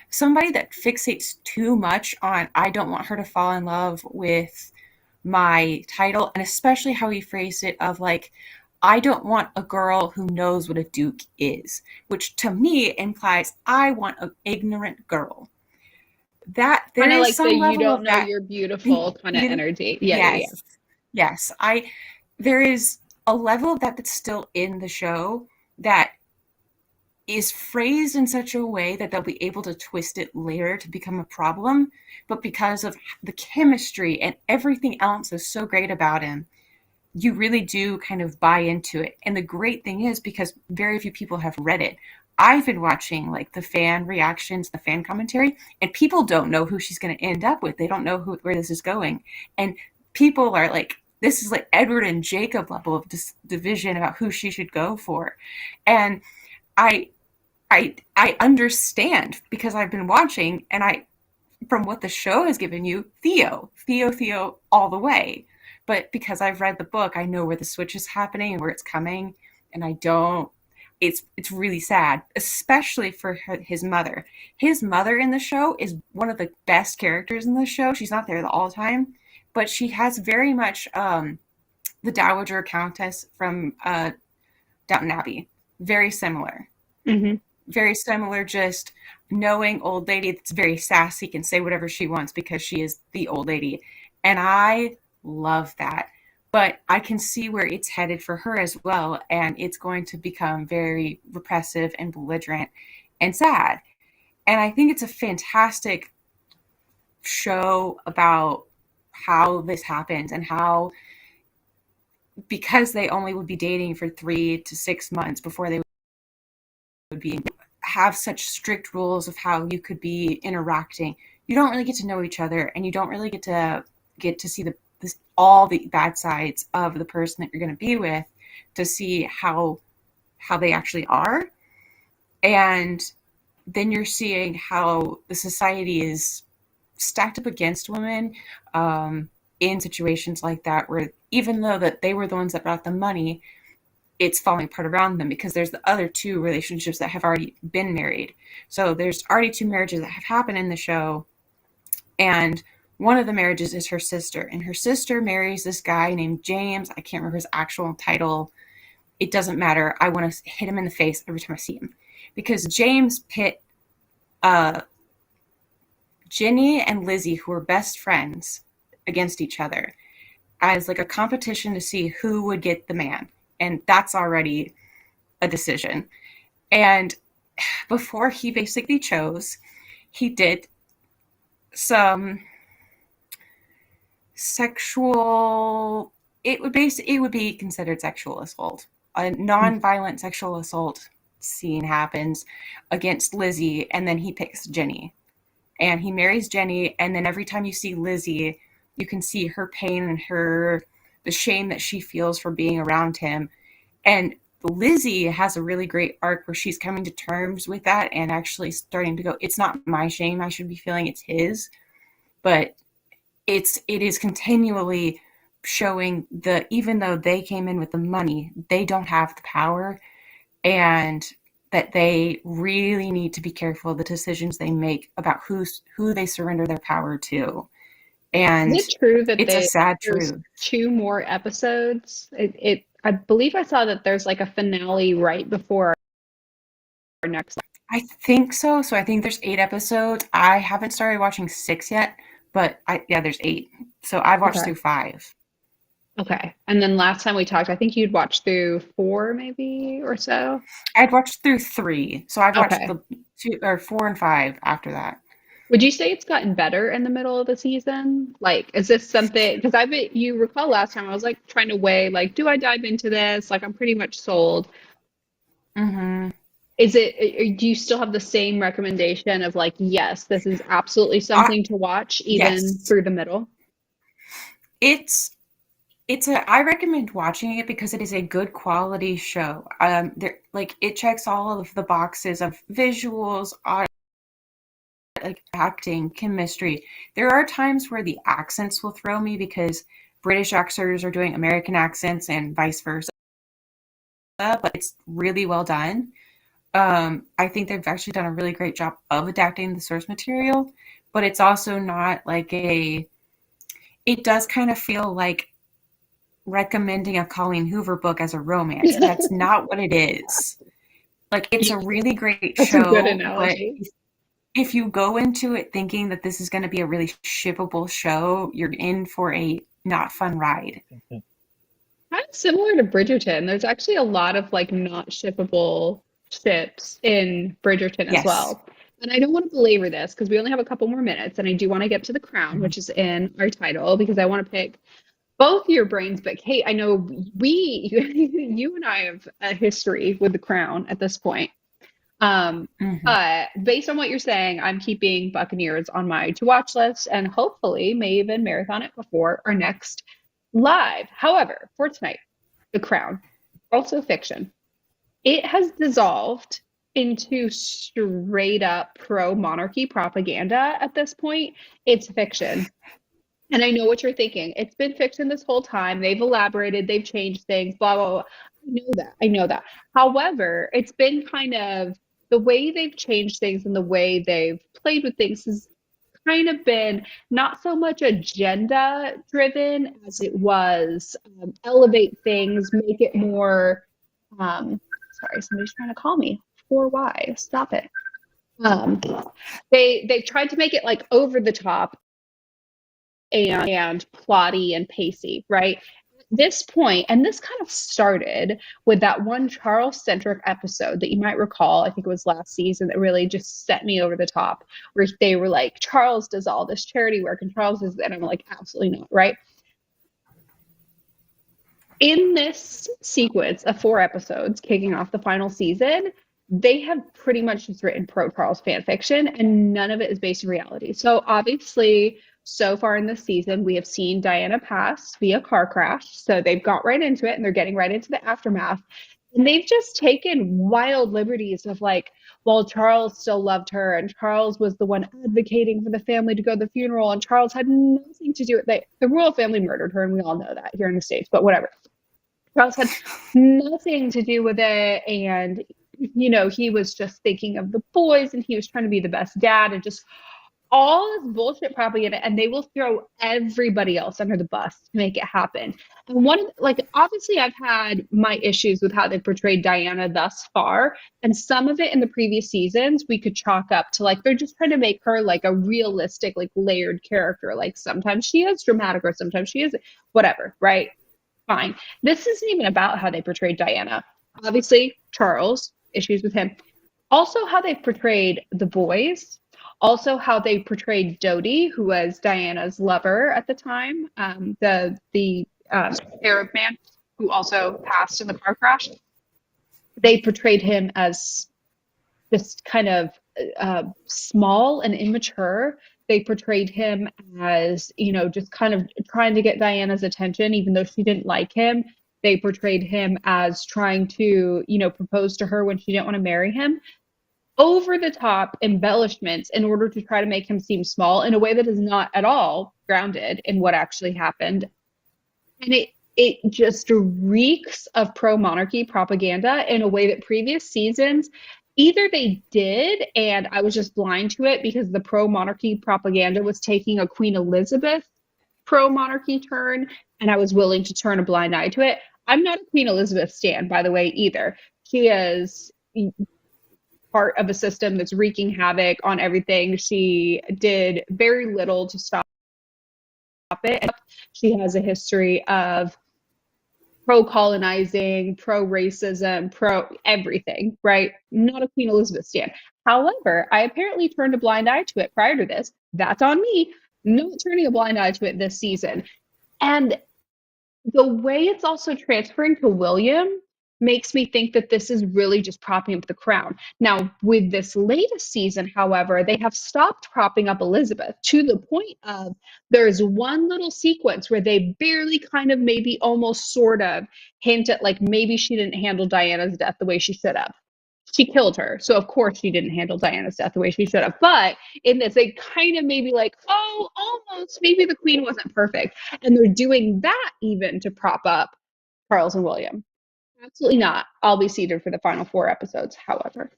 C: somebody that fixates too much on, I don't want her to fall in love with my title, and especially how he phrased it of like, I don't want a girl who knows what a duke is, which to me implies I want an ignorant girl. That there
A: Kind of
C: is
A: like the
C: some
A: you
C: level
A: don't
C: of
A: know
C: that.
A: you're beautiful kind of energy. Yeah, yeah, yeah.
C: Yes, yes. There is a level of that that's still in the show that is phrased in such a way that they'll be able to twist it later to become a problem. But because of the chemistry and everything else is so great about him, you really do kind of buy into it. And the great thing is, because very few people have read it, I've been watching like the fan reactions, the fan commentary, and people don't know who she's going to end up with. They don't know where this is going. And people are like, this is like Edward and Jacob level of division about who she should go for. And I I understand because I've been watching, and from what the show has given you, Theo all the way. But because I've read the book, I know where the switch is happening and where it's coming, and I don't. It's really sad, especially for his mother. His mother in the show is one of the best characters in the show. She's not there all the time, but she has very much the Dowager Countess from Downton Abbey. Very similar.
A: Hmm.
C: Very similar, just knowing old lady that's very sassy, can say whatever she wants because she is the old lady. And I love that. But I can see where it's headed for her as well. And it's going to become very repressive and belligerent and sad. And I think it's a fantastic show about how this happens and how, because they only would be dating for 3 to 6 months before they would be have such strict rules of how you could be interacting, you don't really get to know each other, and you don't really get to see all the bad sides of the person that you're going to be with, to see how they actually are. And then you're seeing how the society is stacked up against women in situations like that, where even though that they were the ones that brought the money, it's falling apart around them because there's the other 2 relationships that have already been married. So there's already 2 marriages that have happened in the show. And one of the marriages is her sister. And her sister marries this guy named James. I can't remember his actual title. It doesn't matter. I want to hit him in the face every time I see him. Because James pit Ginny and Lizzie, who were best friends, against each other as like a competition to see who would get the man. And that's already a decision. And before he basically chose, he did some sexual, it would be considered sexual assault. A non-violent sexual assault scene happens against Lizzie, and then he picks Jenny. And he marries Jenny, and then every time you see Lizzie, you can see her pain and the shame that she feels for being around him. And Lizzie has a really great arc where she's coming to terms with that and actually starting to go, it's not my shame I should be feeling, it's his. But it is continually showing even though they came in with the money, they don't have the power, and that they really need to be careful of the decisions they make about who they surrender their power to. And
A: Is it true that
C: it's a sad
A: there's
C: truth.
A: 2 more episodes? I believe I saw that there's like a finale right before our next.
C: I think so. So I think there's 8 episodes. I haven't started watching 6 yet, but there's 8. So I've watched
A: Okay.
C: through 5.
A: Okay. And then last time we talked, I think you'd watched through 4 maybe or so.
C: I'd watched through 3. So I've watched
A: Okay.
C: the 2 or 4 and 5 after that.
A: Would you say it's gotten better in the middle of the season? Like, is this something, because you recall last time I was like trying to weigh, like, do I dive into this? Like, I'm pretty much sold.
C: Mm-hmm.
A: Do you still have the same recommendation of like, yes, this is absolutely
C: I,
A: something to watch even
C: yes.
A: through the middle?
C: I recommend watching it because it is a good quality show. It checks all of the boxes of visuals, like acting, chemistry. There are times where the accents will throw me because British actors are doing American accents and vice versa, but it's really well done. I think they've actually done a really great job of adapting the source material, but it's also not like it does kind of feel like recommending a Colleen Hoover book as a romance. That's not what it is. Like, it's a really great
A: That's a good
C: show, but
A: analogy.
C: if you go into it thinking that this is going to be a really shippable show, you're in for a not fun ride.
A: Kind of similar to Bridgerton. There's actually a lot of like not shippable ships in Bridgerton as
C: Yes.
A: well. And I don't want to belabor this because we only have a couple more minutes, and I do want to get to the crown,
C: Mhm.
A: which is in our title, because I want to pick both your brains. But Kate, I know you and I have a history with the crown at this point. Um,
C: Mhm.
A: but based on what you're saying, I'm keeping Buccaneers on my to watch list and hopefully may even marathon it before our next live. However, for tonight, The Crown, also fiction. It has dissolved into straight up pro monarchy propaganda at this point. It's fiction. And I know what you're thinking. It's been fiction this whole time. They've elaborated, they've changed things, blah, blah, blah. I know that. I know that. However, it's been kind of the way they've changed things and the way they've played with things has kind of been not so much agenda driven as it was elevate things, make it more. Sorry, somebody's trying to call me. For why? Stop it. Um, they tried to make it like over the top and plotty and pacey, right? This point, and this kind of started with that one Charles centric episode that you might recall, I think it was last season, that really just set me over the top, where they were like, Charles does all this charity work and Charles is, and I'm like, absolutely not, right? In this sequence of 4 episodes kicking off the final season, they have pretty much just written pro Charles fan fiction, and none of it is based in reality. So obviously, so far in this season, we have seen Diana pass via car crash. So they've got right into it and they're getting right into the aftermath. And they've just taken wild liberties of like, well, Charles still loved her, and Charles was the one advocating for the family to go to the funeral, and Charles had nothing to do with it. The royal family murdered her, and we all know that here in the States, but whatever. Charles had nothing to do with it. And, he was just thinking of the boys and he was trying to be the best dad and just all this bullshit propaganda. And they will throw everybody else under the bus to make it happen. And like, obviously, I've had my issues with how they portrayed Diana thus far. And some of it in the previous seasons, we could chalk up to like, they're just trying to make her like a realistic, like layered character. Like sometimes she is dramatic or sometimes she isn't, whatever, right? Fine. This isn't even about how they portrayed Diana. Obviously, Charles, issues with him. Also, how they portrayed the boys. Also, how they portrayed Dodi, who was Diana's lover at the time, the Arab man who also passed in the car crash. They portrayed him as just kind of small and immature. They portrayed him as, just kind of trying to get Diana's attention, even though she didn't like him. They portrayed him as trying to, propose to her when she didn't want to marry him. Over the top embellishments in order to try to make him seem small in a way that is not at all grounded in what actually happened. And it just reeks of pro monarchy propaganda in a way that previous seasons either they did and I was just blind to it because the pro monarchy propaganda was taking a Queen Elizabeth pro monarchy turn and I was willing to turn a blind eye to it. I'm not a Queen Elizabeth stan, by the way, either. She is part of a system that's wreaking havoc on everything. She did very little to stop it. She has a history of pro colonizing, pro racism, pro everything, right? Not a Queen Elizabeth stan. However, I apparently turned a blind eye to it prior to this. That's on me. Not turning a blind eye to it this season. And the way it's also transferring to William makes me think that this is really just propping up the crown. Now, with this latest season, however, they have stopped propping up Elizabeth to the point of there's one little sequence where they barely kind of maybe almost sort of hint at like maybe she didn't handle Diana's death the way she should have. She killed her. So of course she didn't handle Diana's death the way she should have. But in this, they kind of maybe like, oh, almost maybe the queen wasn't perfect. And they're doing that even to prop up Charles and William. Absolutely not. I'll be seated for the final 4 episodes, however.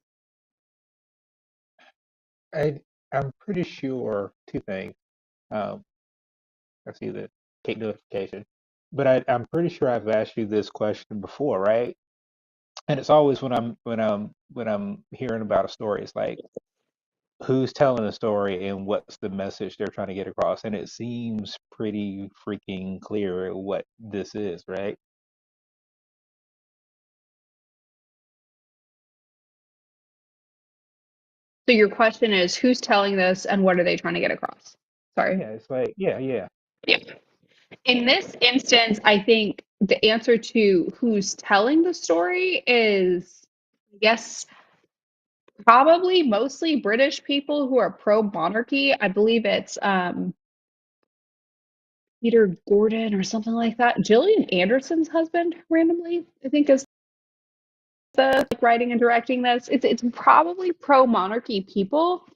B: I'm pretty sure two things. I see the Kate notification. but I'm pretty sure I've asked you this question before, right? And it's always when I'm hearing about a story, it's like who's telling the story and what's the message they're trying to get across. And it seems pretty freaking clear what this is, right?
A: So your question is who's telling this and what are they trying to get across? Sorry.
B: Yeah, it's like, yeah, yeah.
A: Yeah. In this instance, I think the answer to who's telling the story is, I guess, probably mostly British people who are pro monarchy. I believe it's Peter Gordon or something like that. Gillian Anderson's husband, randomly, I think is the like, writing and directing this. It's probably pro monarchy people.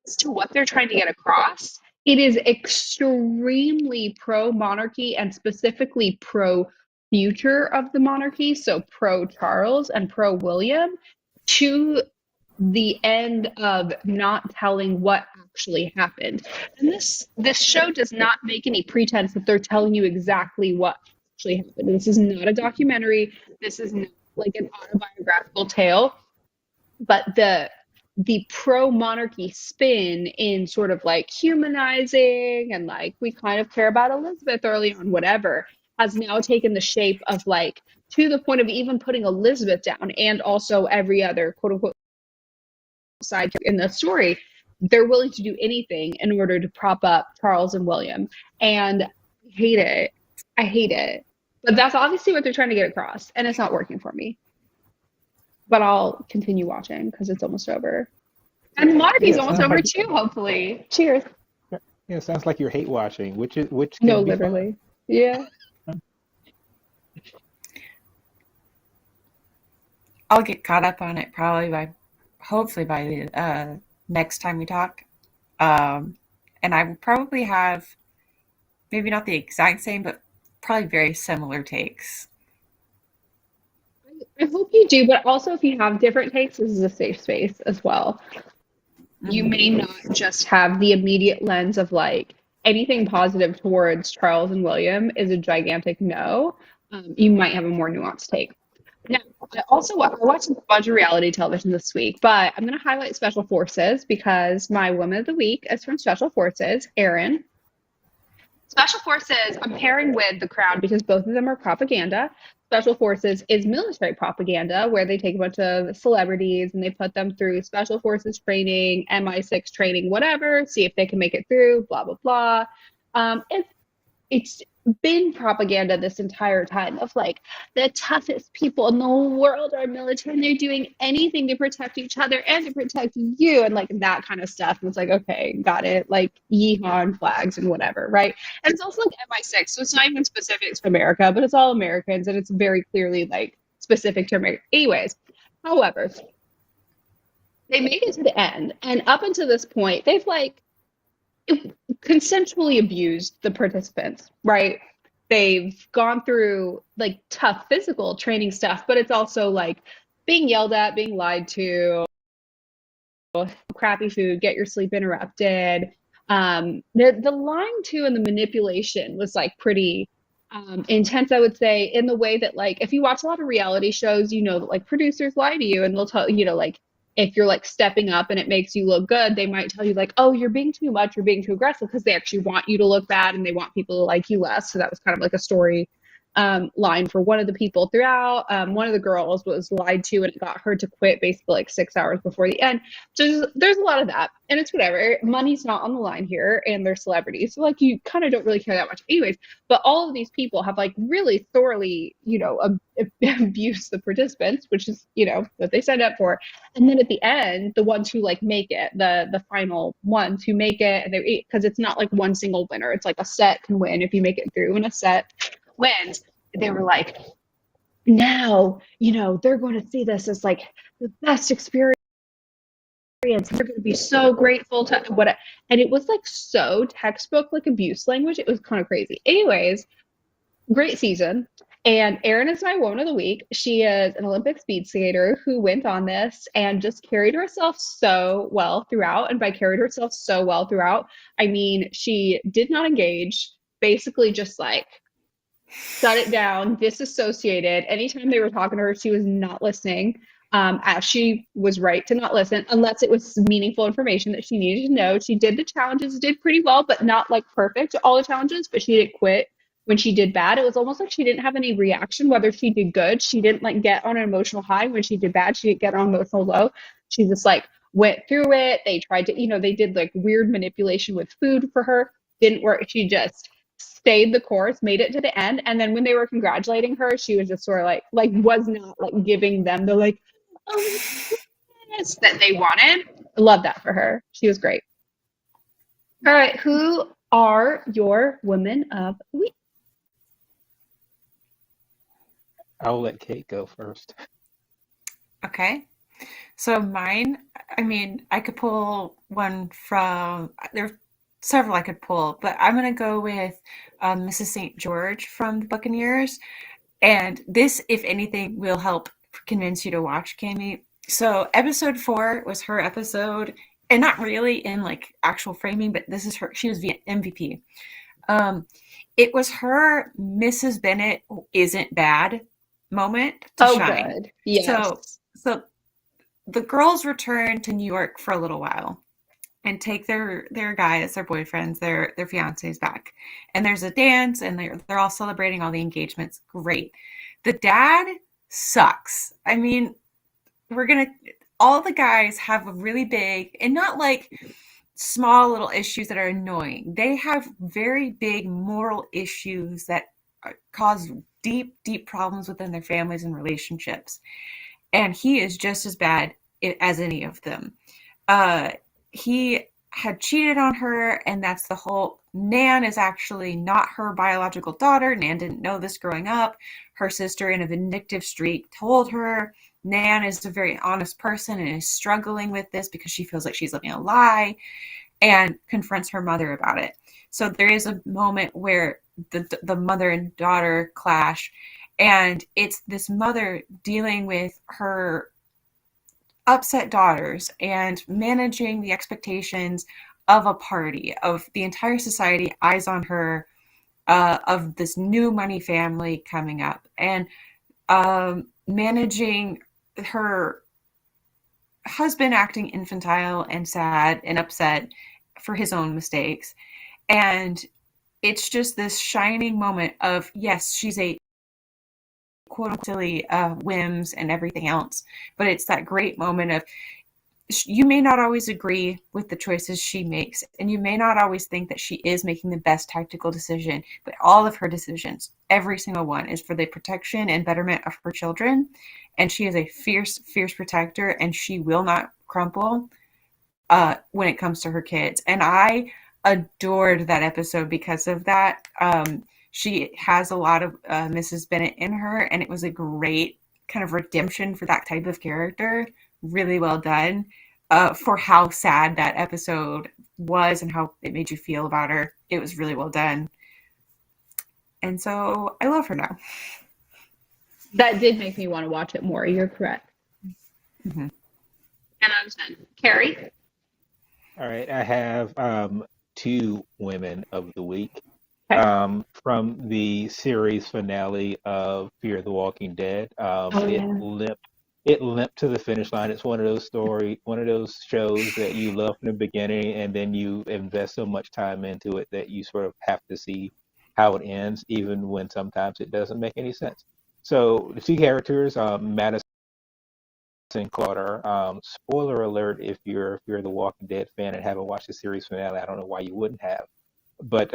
A: As to what they're trying to get across, it is extremely pro monarchy and specifically pro future of the monarchy, so pro Charles and pro William, to the end of not telling what actually happened. And this show does not make any pretense that they're telling you exactly what actually happened. This is not a documentary. This is not like an autobiographical tale, but the pro monarchy spin in sort of like humanizing and like we kind of care about Elizabeth early on, whatever, has now taken the shape of like to the point of even putting Elizabeth down and also every other quote unquote side in the story. They're willing to do anything in order to prop up Charles and William. And I hate it. I hate it. But that's obviously what they're trying to get across. And it's not working for me. But I'll continue watching because it's almost over. And the monarchy's
B: Yeah, it
A: almost
B: sounds
A: over
B: like
A: too, hopefully. Cheers.
B: yeah, it sounds like you're hate watching, which
A: No,
B: can be fun.
A: literally. Yeah.
C: I'll get caught up on it probably hopefully by the next time we talk. And I will probably have maybe not the exact same, but probably very similar takes.
A: I hope you do, but also if you have different takes, this is a safe space as well. You
C: Mhm.
A: may not just have the immediate lens of like anything positive towards Charles and William is a gigantic no. You might have a more nuanced take. Now, I watched a bunch of reality television this week, but I'm going to highlight Special Forces because my woman of the week is from Special Forces, Erin. Special Forces, I'm pairing with The Crown because both of them are propaganda. Special Forces is military propaganda where they take a bunch of celebrities and they put them through Special Forces training, MI6 training, whatever, see if they can make it through, blah, blah, blah. It's been propaganda this entire time of like the toughest people in the world are military and they're doing anything to protect each other and to protect you and like that kind of stuff. And it's like, okay, got it. Like yeehaw and flags and whatever, right? And it's also like MI6, so it's not even specific to America, but it's all Americans and it's very clearly like specific to America. Anyways, however, they make it to the end, and up until this point, they've like consensually abused the participants, right? They've gone through like tough physical training stuff, but it's also like being yelled at, being lied to, crappy food, get your sleep interrupted. The lying to and the manipulation was like pretty intense, I would say, in the way that like if you watch a lot of reality shows, you know that like producers lie to you and they'll tell you know like if you're like stepping up and it makes you look good, they might tell you like, oh, you're being too much, you're being too aggressive because they actually want you to look bad and they want people to like you less. So that was kind of like a story line for one of the people throughout. One of the girls was lied to and it got her to quit basically like 6 hours before the end. So there's a lot of that. And it's whatever. Money's not on the line here and they're celebrities. So like you kind of don't really care that much anyways. But all of these people have like really thoroughly, you know, abused the participants, which is, you know, what they signed up for. And then at the end, the ones who like make it, the final ones who make it, and they because it's not like one single winner. It's like a set can win if you make it through and a set wins. They were like, now, you know, they're going to see this as like the best experience. They're going to be so grateful to what, and it was like so textbook like abuse language. It was kind of crazy. Anyways, great season. And Erin is my woman of the week. She is an Olympic speed skater who went on this and just carried herself so well throughout. And by carried herself so well throughout, I mean she did not engage, basically just like shut it down, disassociated. Anytime they were talking to her, she was not listening. As she was right to not listen unless it was meaningful information that she needed to know. She did the challenges, did pretty well, but not like perfect all the challenges. But she didn't quit when she did bad. It was almost like she didn't have any reaction whether she did good. She didn't like get on an emotional high when she did bad. She didn't get on an emotional low. She just like went through it. They tried to, they did like weird manipulation with food for her. Didn't work. She just stayed the course, made it to the end, and then when they were congratulating her, she was just sort of like was not like giving them the like, oh my goodness that they wanted. I love that for her. She was great. All right, who are your women of the week?
B: I'll let Kate go first.
C: Okay. So mine, I mean, I could pull one from, there are several I could pull, but I'm going to go with Mrs. St. George from the Buccaneers. And this, if anything, will help convince you to watch Cammie. So episode 4 was her episode, and not really in like actual framing, but this is her, she was MVP. It was her Mrs. Bennet isn't bad moment to
A: Oh,
C: shine.
A: good. Yes.
C: So the girls return to New York for a little while and take their guys, their boyfriends, their fiancés back. And there's a dance and they're all celebrating all the engagements. Great. The dad sucks. I mean, all the guys have a really big, and not like small little issues that are annoying. They have very big moral issues that cause deep, deep problems within their families and relationships. And he is just as bad as any of them. He had cheated on her, and that's the whole. Nan is actually not her biological daughter. Nan didn't know this growing up. Her sister, in a vindictive streak, told her. Nan is a very honest person and is struggling with this because she feels like she's living a lie, and confronts her mother about it. So there is a moment where the mother and daughter clash, and it's this mother dealing with her upset daughters and managing the expectations of a party, of the entire society, eyes on her, of this new money family coming up, and managing her husband acting infantile and sad and upset for his own mistakes. And it's just this shining moment of, yes, she's a quote silly whims and everything else, but it's that great moment of, you may not always agree with the choices she makes, and you may not always think that she is making the best tactical decision, but all of her decisions, every single one, is for the protection and betterment of her children. And she is a fierce, fierce protector, and she will not crumple when it comes to her kids. And I adored that episode because of that. She has a lot of Mrs. Bennet in her, and it was a great kind of redemption for that type of character. Really well done for how sad that episode was and how it made you feel about her. It was really well done. And so I love her now.
A: That did make me want to watch it more. You're correct.
C: Mm-hmm.
A: And I'm saying, Carrie?
B: All right, I have two women of the week
A: Okay.
B: from the series finale of Fear the Walking Dead. It limped to the finish line. It's one of those shows that you love from the beginning, and then you invest so much time into it that you sort of have to see how it ends, even when sometimes it doesn't make any sense. So the two characters, Madison and Clauder. Spoiler alert if you're the Walking Dead fan and haven't watched the series finale, I don't know why you wouldn't have. But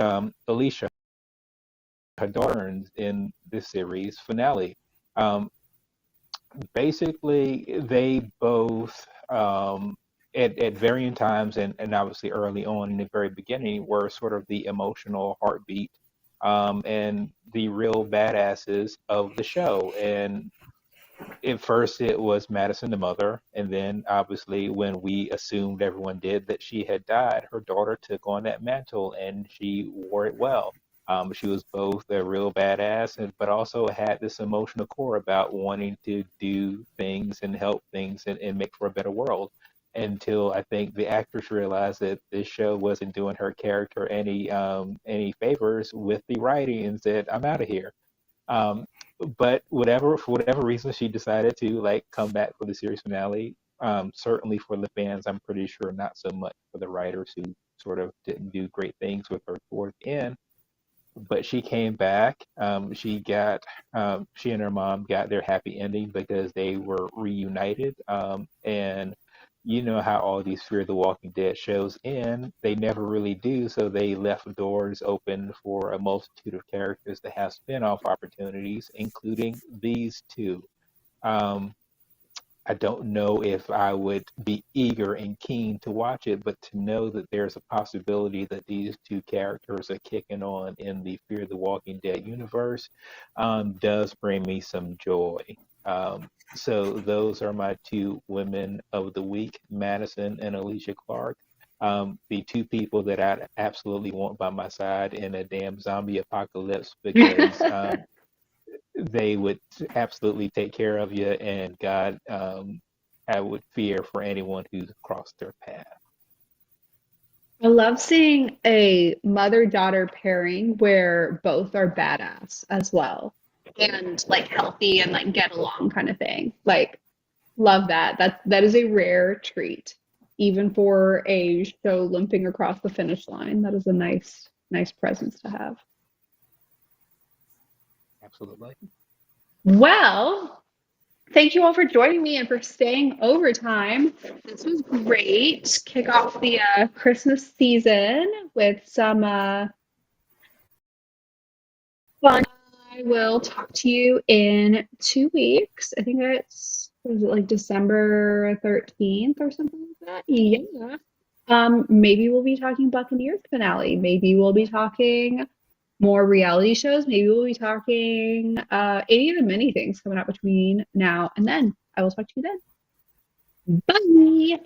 B: Alicia, her daughter in this series finale, basically they both at varying times and obviously early on in the very beginning were sort of the emotional heartbeat and the real badasses of the show. And at first it was Madison the mother, and then obviously when we assumed, everyone did, that she had died, her daughter took on that mantle and she wore it well. She was both a real badass, but also had this emotional core about wanting to do things and help things and make for a better world. Until I think the actress realized that this show wasn't doing her character any favors with the writing and said, "I'm out of here." Um, but whatever for whatever reason she decided to like come back for the series finale. Certainly for the fans, I'm pretty sure not so much for the writers who sort of didn't do great things with her towards the end. But she came back. She and her mom got their happy ending because they were reunited. And you know how all these Fear the Walking Dead shows end, they never really do. So they left doors open for a multitude of characters to have spin-off opportunities, including these two. Um, I don't know if I would be eager and keen to watch it, but to know that there's a possibility that these two characters are kicking on in the Fear the Walking Dead universe does bring me some joy. So those are my two women of the week, Madison and Alicia Clark. The two people that I absolutely want by my side in a damn zombie apocalypse because they would absolutely take care of you, and God, I would fear for anyone who's crossed their path.
A: I love seeing a mother-daughter pairing where both are badass as well and like healthy and like get along kind of thing. Like love that. That is a rare treat. Even for a show limping across the finish line. That is a nice presence to have.
B: Absolutely.
A: Well, thank you all for joining me and for staying overtime. This was great. Kick off the Christmas season with some fun. I will talk to you in 2 weeks. I think that's, what is it, like December 13th or something like that? Yeah. Maybe we'll be talking Buccaneers finale. Maybe we'll be talking more reality shows. Maybe we'll be talking any of the many things coming out between now and then. I will talk to you then. Bye.